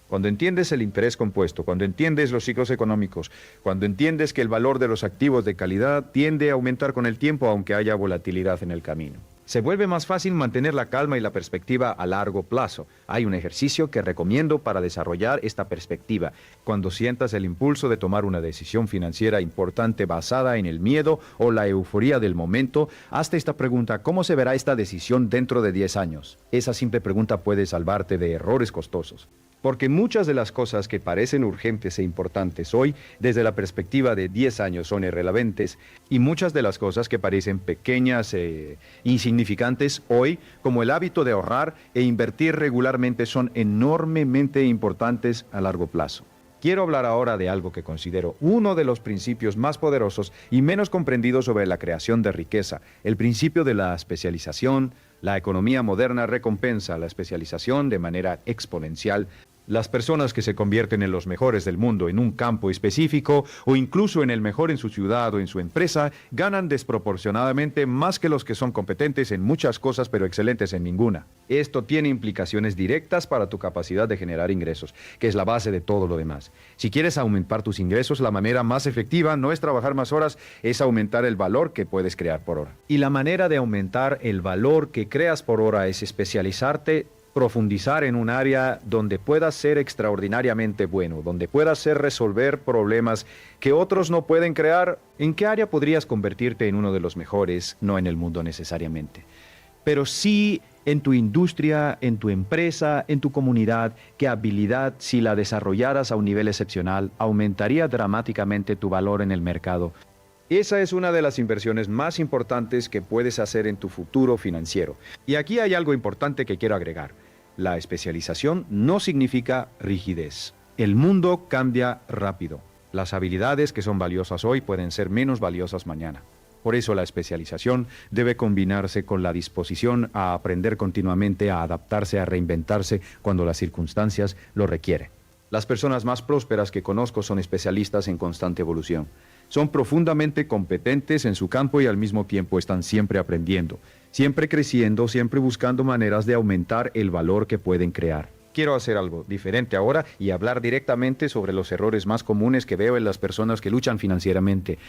Cuando entiendes el interés compuesto, cuando entiendes los ciclos económicos, cuando entiendes que el valor de los activos de calidad tiende a aumentar con el tiempo aunque haya volatilidad en el camino, se vuelve más fácil mantener la calma y la perspectiva a largo plazo. Hay un ejercicio que recomiendo para desarrollar esta perspectiva. Cuando sientas el impulso de tomar una decisión financiera importante basada en el miedo o la euforía del momento, hazte esta pregunta: ¿cómo se verá esta decisión dentro de 10 años? Esa simple pregunta puede salvarte de errores costosos. Porque muchas de las cosas que parecen urgentes e importantes hoy, desde la perspectiva de 10 años, son irrelevantes, y muchas de las cosas que parecen pequeñas e insignificantes hoy, como el hábito de ahorrar e invertir regularmente, son enormemente importantes a largo plazo. Quiero hablar ahora de algo que considero uno de los principios más poderosos y menos comprendidos sobre la creación de riqueza: el principio de la especialización. La economía moderna recompensa la especialización de manera exponencial. Las personas que se convierten en los mejores del mundo en un campo específico, o incluso en el mejor en su ciudad o en su empresa, ganan desproporcionadamente más que los que son competentes en muchas cosas pero excelentes en ninguna. Esto tiene implicaciones directas para tu capacidad de generar ingresos, que es la base de todo lo demás. Si quieres aumentar tus ingresos, la manera más efectiva no es trabajar más horas, es aumentar el valor que puedes crear por hora. Y la manera de aumentar el valor que creas por hora es especializarte, profundizar en un área donde puedas ser extraordinariamente bueno, donde puedas resolver problemas que otros no pueden crear. ¿En qué área podrías convertirte en uno de los mejores? No en el mundo necesariamente, pero sí en tu industria, en tu empresa, en tu comunidad. ¿Qué habilidad, si la desarrollaras a un nivel excepcional, aumentaría dramáticamente tu valor en el mercado? Esa es una de las inversiones más importantes que puedes hacer en tu futuro financiero. Y aquí hay algo importante que quiero agregar: la especialización no significa rigidez. El mundo cambia rápido. Las habilidades que son valiosas hoy pueden ser menos valiosas mañana. Por eso la especialización debe combinarse con la disposición a aprender continuamente, a adaptarse, a reinventarse cuando las circunstancias lo requieren. Las personas más prósperas que conozco son especialistas en constante evolución. Son profundamente competentes en su campo y al mismo tiempo están siempre aprendiendo, siempre creciendo, siempre buscando maneras de aumentar el valor que pueden crear. Quiero hacer algo diferente ahora y hablar directamente sobre los errores más comunes que veo en las personas que luchan financieramente.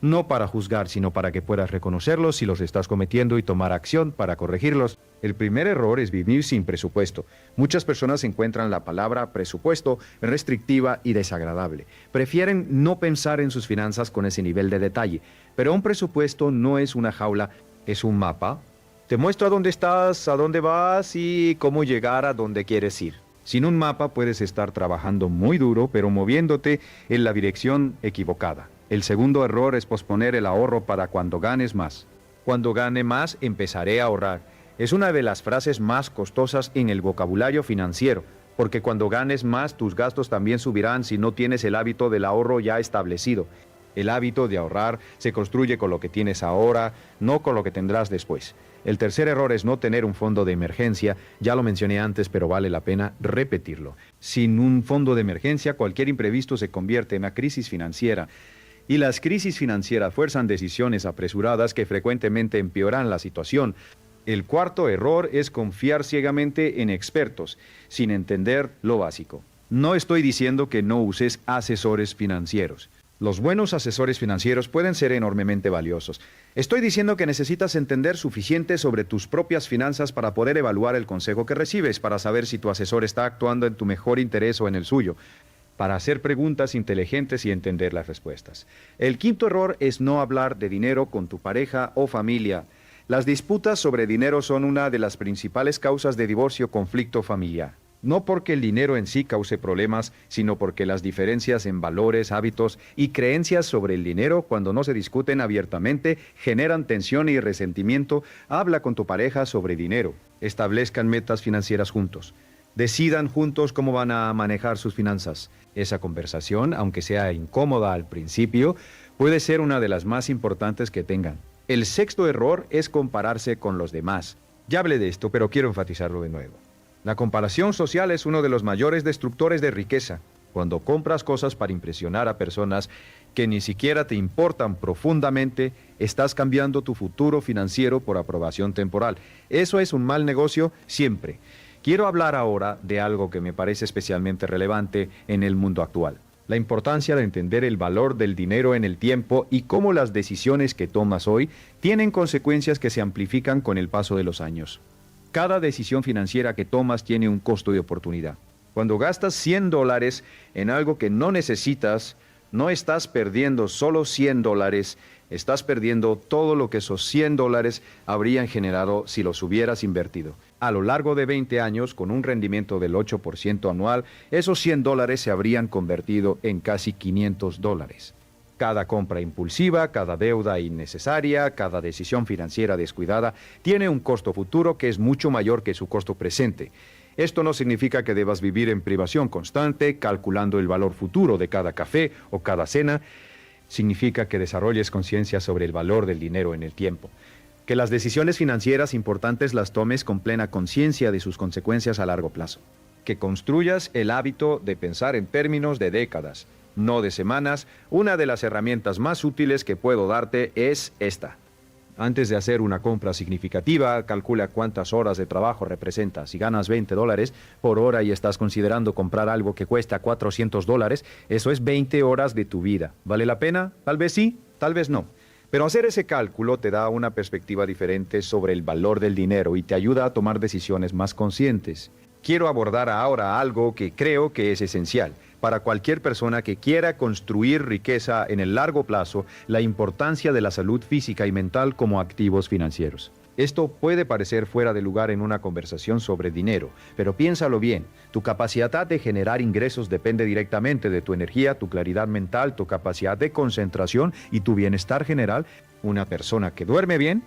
No para juzgar, sino para que puedas reconocerlos si los estás cometiendo y tomar acción para corregirlos. El primer error es vivir sin presupuesto. Muchas personas encuentran la palabra presupuesto restrictiva y desagradable. Prefieren no pensar en sus finanzas con ese nivel de detalle. Pero un presupuesto no es una jaula, es un mapa. Te muestra dónde estás, a dónde vas y cómo llegar a donde quieres ir. Sin un mapa puedes estar trabajando muy duro, pero moviéndote en la dirección equivocada. El segundo error es posponer el ahorro para cuando ganes más. Cuando gane más, empezaré a ahorrar. Es una de las frases más costosas en el vocabulario financiero, porque cuando ganes más, tus gastos también subirán si no tienes el hábito del ahorro ya establecido. El hábito de ahorrar se construye con lo que tienes ahora, no con lo que tendrás después. El tercer error es no tener un fondo de emergencia. Ya lo mencioné antes, pero vale la pena repetirlo. Sin un fondo de emergencia, cualquier imprevisto se convierte en una crisis financiera. Y las crisis financieras fuerzan decisiones apresuradas que frecuentemente empeoran la situación. El cuarto error es confiar ciegamente en expertos, sin entender lo básico. No estoy diciendo que no uses asesores financieros. Los buenos asesores financieros pueden ser enormemente valiosos. Estoy diciendo que necesitas entender suficiente sobre tus propias finanzas para poder evaluar el consejo que recibes, para saber si tu asesor está actuando en tu mejor interés o en el suyo, para hacer preguntas inteligentes y entender las respuestas. El quinto error es no hablar de dinero con tu pareja o familia. Las disputas sobre dinero son una de las principales causas de divorcio o conflicto familiar. No porque el dinero en sí cause problemas, sino porque las diferencias en valores, hábitos y creencias sobre el dinero, cuando no se discuten abiertamente, generan tensión y resentimiento. Habla con tu pareja sobre dinero. Establezcan metas financieras juntos. Decidan juntos cómo van a manejar sus finanzas. Esa conversación, aunque sea incómoda al principio, puede ser una de las más importantes que tengan. El sexto error es compararse con los demás. Ya hablé de esto, pero quiero enfatizarlo de nuevo. La comparación social es uno de los mayores destructores de riqueza. Cuando compras cosas para impresionar a personas que ni siquiera te importan profundamente, estás cambiando tu futuro financiero por aprobación temporal. Eso es un mal negocio siempre. Quiero hablar ahora de algo que me parece especialmente relevante en el mundo actual. La importancia de entender el valor del dinero en el tiempo y cómo las decisiones que tomas hoy tienen consecuencias que se amplifican con el paso de los años. Cada decisión financiera que tomas tiene un costo de oportunidad. Cuando gastas $100 en algo que no necesitas, no estás perdiendo solo $100, estás perdiendo todo lo que esos $100 habrían generado si los hubieras invertido. A lo largo de 20 años, con un rendimiento del 8% anual, esos $100 se habrían convertido en casi $500. Cada compra impulsiva, cada deuda innecesaria, cada decisión financiera descuidada tiene un costo futuro que es mucho mayor que su costo presente. Esto no significa que debas vivir en privación constante, calculando el valor futuro de cada café o cada cena. Significa que desarrolles conciencia sobre el valor del dinero en el tiempo. Que las decisiones financieras importantes las tomes con plena conciencia de sus consecuencias a largo plazo. Que construyas el hábito de pensar en términos de décadas, no de semanas. Una de las herramientas más útiles que puedo darte es esta. Antes de hacer una compra significativa, calcula cuántas horas de trabajo representa. Si ganas $20 por hora y estás considerando comprar algo que cuesta $400, eso es 20 horas de tu vida. ¿Vale la pena? Tal vez sí, tal vez no. Pero hacer ese cálculo te da una perspectiva diferente sobre el valor del dinero y te ayuda a tomar decisiones más conscientes. Quiero abordar ahora algo que creo que es esencial para cualquier persona que quiera construir riqueza en el largo plazo: la importancia de la salud física y mental como activos financieros. Esto puede parecer fuera de lugar en una conversación sobre dinero, pero piénsalo bien. Tu capacidad de generar ingresos depende directamente de tu energía, tu claridad mental, tu capacidad de concentración y tu bienestar general. Una persona que duerme bien,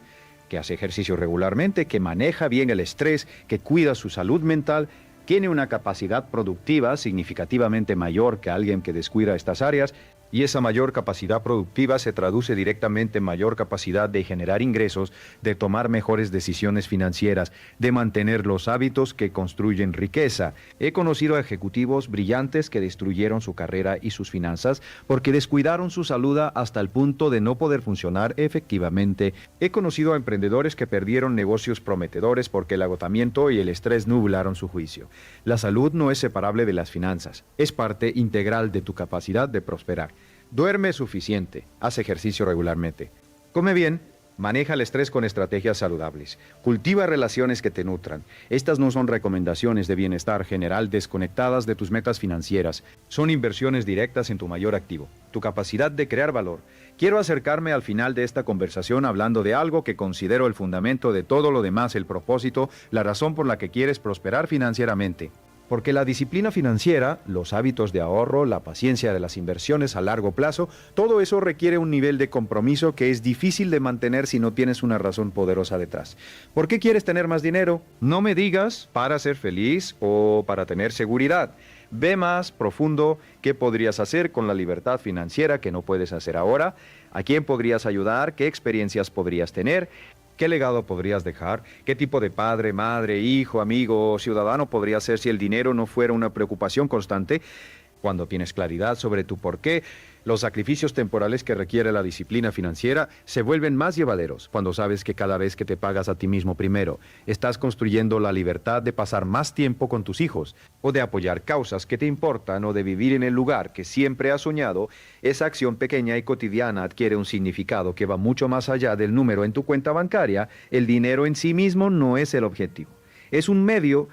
que hace ejercicio regularmente, que maneja bien el estrés, que cuida su salud mental, tiene una capacidad productiva significativamente mayor que alguien que descuida estas áreas, y esa mayor capacidad productiva se traduce directamente en mayor capacidad de generar ingresos, de tomar mejores decisiones financieras, de mantener los hábitos que construyen riqueza. He conocido a ejecutivos brillantes que destruyeron su carrera y sus finanzas porque descuidaron su salud hasta el punto de no poder funcionar efectivamente. He conocido a emprendedores que perdieron negocios prometedores porque el agotamiento y el estrés nublaron su juicio. La salud no es separable de las finanzas, es parte integral de tu capacidad de prosperar. Duerme suficiente, haz ejercicio regularmente, come bien, maneja el estrés con estrategias saludables, cultiva relaciones que te nutran. Estas no son recomendaciones de bienestar general desconectadas de tus metas financieras, son inversiones directas en tu mayor activo, tu capacidad de crear valor. Quiero acercarme al final de esta conversación hablando de algo que considero el fundamento de todo lo demás: el propósito, la razón por la que quieres prosperar financieramente. Porque la disciplina financiera, los hábitos de ahorro, la paciencia de las inversiones a largo plazo, todo eso requiere un nivel de compromiso que es difícil de mantener si no tienes una razón poderosa detrás. ¿Por qué quieres tener más dinero? No me digas para ser feliz o para tener seguridad. Ve más profundo: qué podrías hacer con la libertad financiera que no puedes hacer ahora, a quién podrías ayudar, qué experiencias podrías tener, ¿qué legado podrías dejar? ¿Qué tipo de padre, madre, hijo, amigo o ciudadano podrías ser si el dinero no fuera una preocupación constante? Cuando tienes claridad sobre tu porqué, Los sacrificios temporales que requiere la disciplina financiera se vuelven más llevaderos cuando sabes que cada vez que te pagas a ti mismo primero, estás construyendo la libertad de pasar más tiempo con tus hijos, o de apoyar causas que te importan, o de vivir en el lugar que siempre has soñado. Esa acción pequeña y cotidiana adquiere un significado que va mucho más allá del número en tu cuenta bancaria. El dinero en sí mismo no es el objetivo. Es un medio.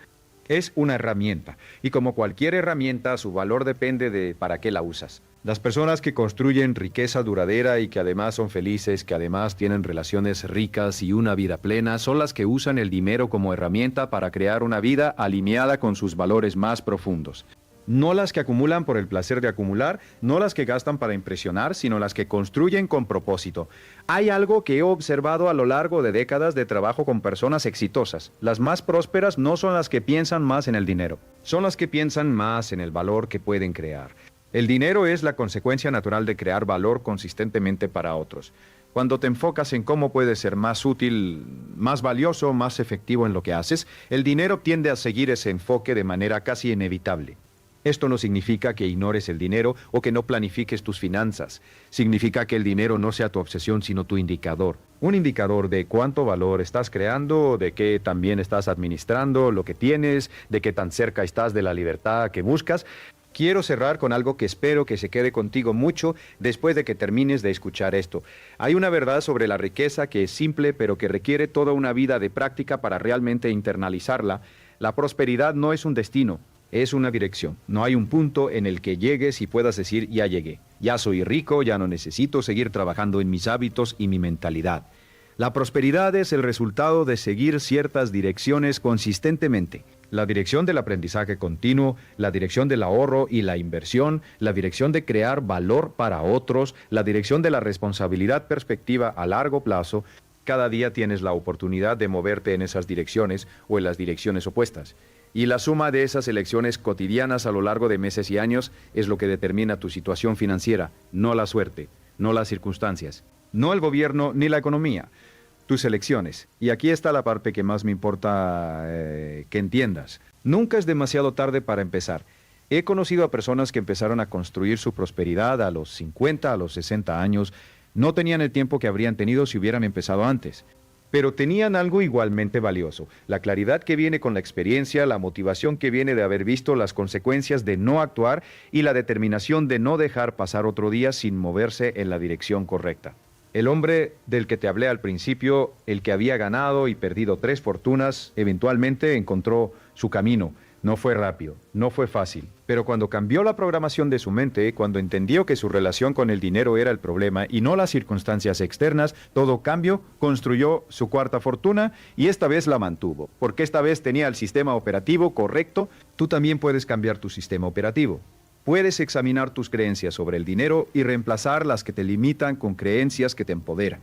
Es una herramienta, y como cualquier herramienta, su valor depende de para qué la usas. Las personas que construyen riqueza duradera y que además son felices, que además tienen relaciones ricas y una vida plena, son las que usan el dinero como herramienta para crear una vida alineada con sus valores más profundos. No las que acumulan por el placer de acumular, no las que gastan para impresionar, sino las que construyen con propósito. Hay algo que he observado a lo largo de décadas de trabajo con personas exitosas. Las más prósperas no son las que piensan más en el dinero, son las que piensan más en el valor que pueden crear. El dinero es la consecuencia natural de crear valor consistentemente para otros. Cuando te enfocas en cómo puedes ser más útil, más valioso, más efectivo en lo que haces, el dinero tiende a seguir ese enfoque de manera casi inevitable. Esto no significa que ignores el dinero o que no planifiques tus finanzas. Significa que el dinero no sea tu obsesión, sino tu indicador. Un indicador de cuánto valor estás creando, de qué también estás administrando lo que tienes, de qué tan cerca estás de la libertad que buscas. Quiero cerrar con algo que espero que se quede contigo mucho después de que termines de escuchar esto. Hay una verdad sobre la riqueza que es simple, pero que requiere toda una vida de práctica para realmente internalizarla. La prosperidad no es un destino. Es una dirección. No hay un punto en el que llegues y puedas decir, ya llegué. Ya soy rico, ya no necesito seguir trabajando en mis hábitos y mi mentalidad. La prosperidad es el resultado de seguir ciertas direcciones consistentemente. La dirección del aprendizaje continuo, la dirección del ahorro y la inversión, la dirección de crear valor para otros, la dirección de la responsabilidad perspectiva a largo plazo. Cada día tienes la oportunidad de moverte en esas direcciones o en las direcciones opuestas. Y la suma de esas elecciones cotidianas a lo largo de meses y años es lo que determina tu situación financiera, no la suerte, no las circunstancias, no el gobierno ni la economía, tus elecciones. Y aquí está la parte que más me importa que entiendas. Nunca es demasiado tarde para empezar. He conocido a personas que empezaron a construir su prosperidad a los 50, a los 60 años. No tenían el tiempo que habrían tenido si hubieran empezado antes. Pero tenían algo igualmente valioso, la claridad que viene con la experiencia, la motivación que viene de haber visto las consecuencias de no actuar y la determinación de no dejar pasar otro día sin moverse en la dirección correcta. El hombre del que te hablé al principio, el que había ganado y perdido 3 fortunas, eventualmente encontró su camino. No fue rápido, no fue fácil, pero cuando cambió la programación de su mente, cuando entendió que su relación con el dinero era el problema y no las circunstancias externas, todo cambió, construyó su 4ª fortuna y esta vez la mantuvo, porque esta vez tenía el sistema operativo correcto. Tú también puedes cambiar tu sistema operativo. Puedes examinar tus creencias sobre el dinero y reemplazar las que te limitan con creencias que te empoderan.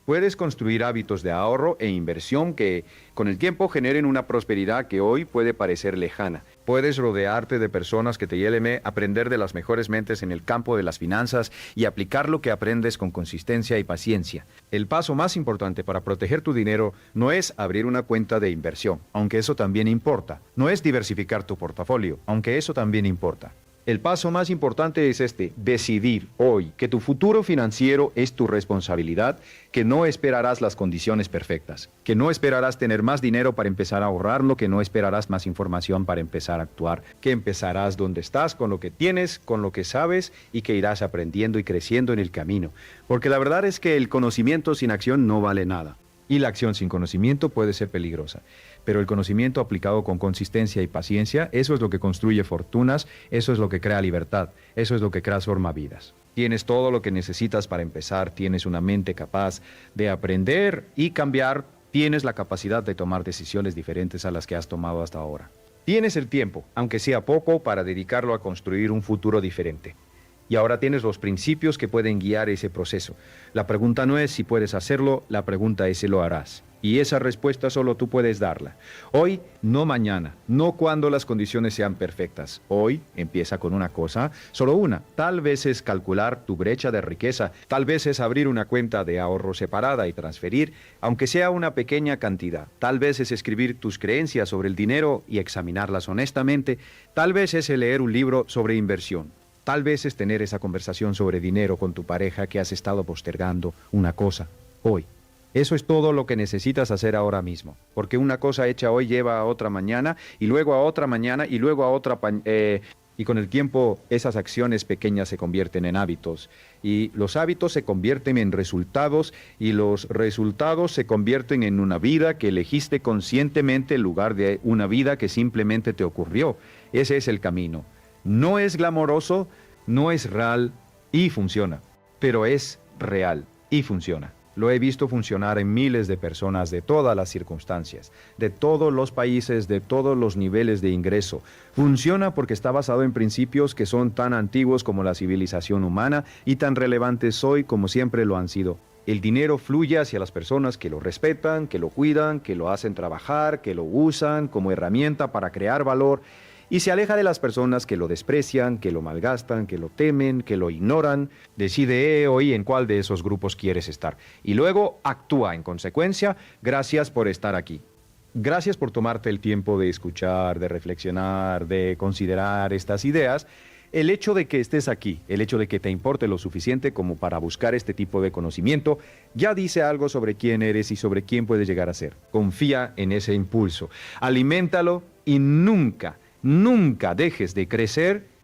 Puedes construir hábitos de ahorro e inversión que, con el tiempo, generen una prosperidad que hoy puede parecer lejana. Puedes rodearte de personas que te lleven a aprender de las mejores mentes en el campo de las finanzas y aplicar lo que aprendes con consistencia y paciencia. El paso más importante para proteger tu dinero no es abrir una cuenta de inversión, aunque eso también importa. No es diversificar tu portafolio, aunque eso también importa. El paso más importante es decidir hoy que tu futuro financiero es tu responsabilidad, que no esperarás las condiciones perfectas, que no esperarás tener más dinero para empezar a ahorrarlo, que no esperarás más información para empezar a actuar, que empezarás donde estás, con lo que tienes, con lo que sabes y que irás aprendiendo y creciendo en el camino. Porque la verdad es que el conocimiento sin acción no vale nada. Y la acción sin conocimiento puede ser peligrosa. Pero el conocimiento aplicado con consistencia y paciencia, eso es lo que construye fortunas, eso es lo que crea libertad, eso es lo que transforma vidas. Tienes todo lo que necesitas para empezar, tienes una mente capaz de aprender y cambiar, tienes la capacidad de tomar decisiones diferentes a las que has tomado hasta ahora. Tienes el tiempo, aunque sea poco, para dedicarlo a construir un futuro diferente. Y ahora tienes los principios que pueden guiar ese proceso. La pregunta no es si puedes hacerlo, la pregunta es si lo harás. Y esa respuesta solo tú puedes darla. Hoy, no mañana, no cuando las condiciones sean perfectas. Hoy empieza con una cosa, solo una. Tal vez es calcular tu brecha de riqueza, tal vez es abrir una cuenta de ahorro separada y transferir, aunque sea una pequeña cantidad. Tal vez es escribir tus creencias sobre el dinero y examinarlas honestamente. Tal vez es leer un libro sobre inversión. Tal vez es tener esa conversación sobre dinero con tu pareja que has estado postergando una cosa hoy. Eso es todo lo que necesitas hacer ahora mismo, porque una cosa hecha hoy lleva a otra mañana, y luego a otra mañana, y luego a otra... y con el tiempo esas acciones pequeñas se convierten en hábitos, y los hábitos se convierten en resultados, y los resultados se convierten en una vida que elegiste conscientemente en lugar de una vida que simplemente te ocurrió. Ese es el camino. No es glamoroso, no es real y funciona, pero es real y funciona. Lo he visto funcionar en miles de personas de todas las circunstancias, de todos los países, de todos los niveles de ingreso. Funciona porque está basado en principios que son tan antiguos como la civilización humana y tan relevantes hoy como siempre lo han sido. El dinero fluye hacia las personas que lo respetan, que lo cuidan, que lo hacen trabajar, que lo usan como herramienta para crear valor, y se aleja de las personas que lo desprecian, que lo malgastan, que lo temen, que lo ignoran. Decide hoy en cuál de esos grupos quieres estar. Y luego actúa en consecuencia. Gracias por estar aquí. Gracias por tomarte el tiempo de escuchar, de reflexionar, de considerar estas ideas. El hecho de que estés aquí, el hecho de que te importe lo suficiente como para buscar este tipo de conocimiento, ya dice algo sobre quién eres y sobre quién puedes llegar a ser. Confía en ese impulso. Aliméntalo y nunca dejes de crecer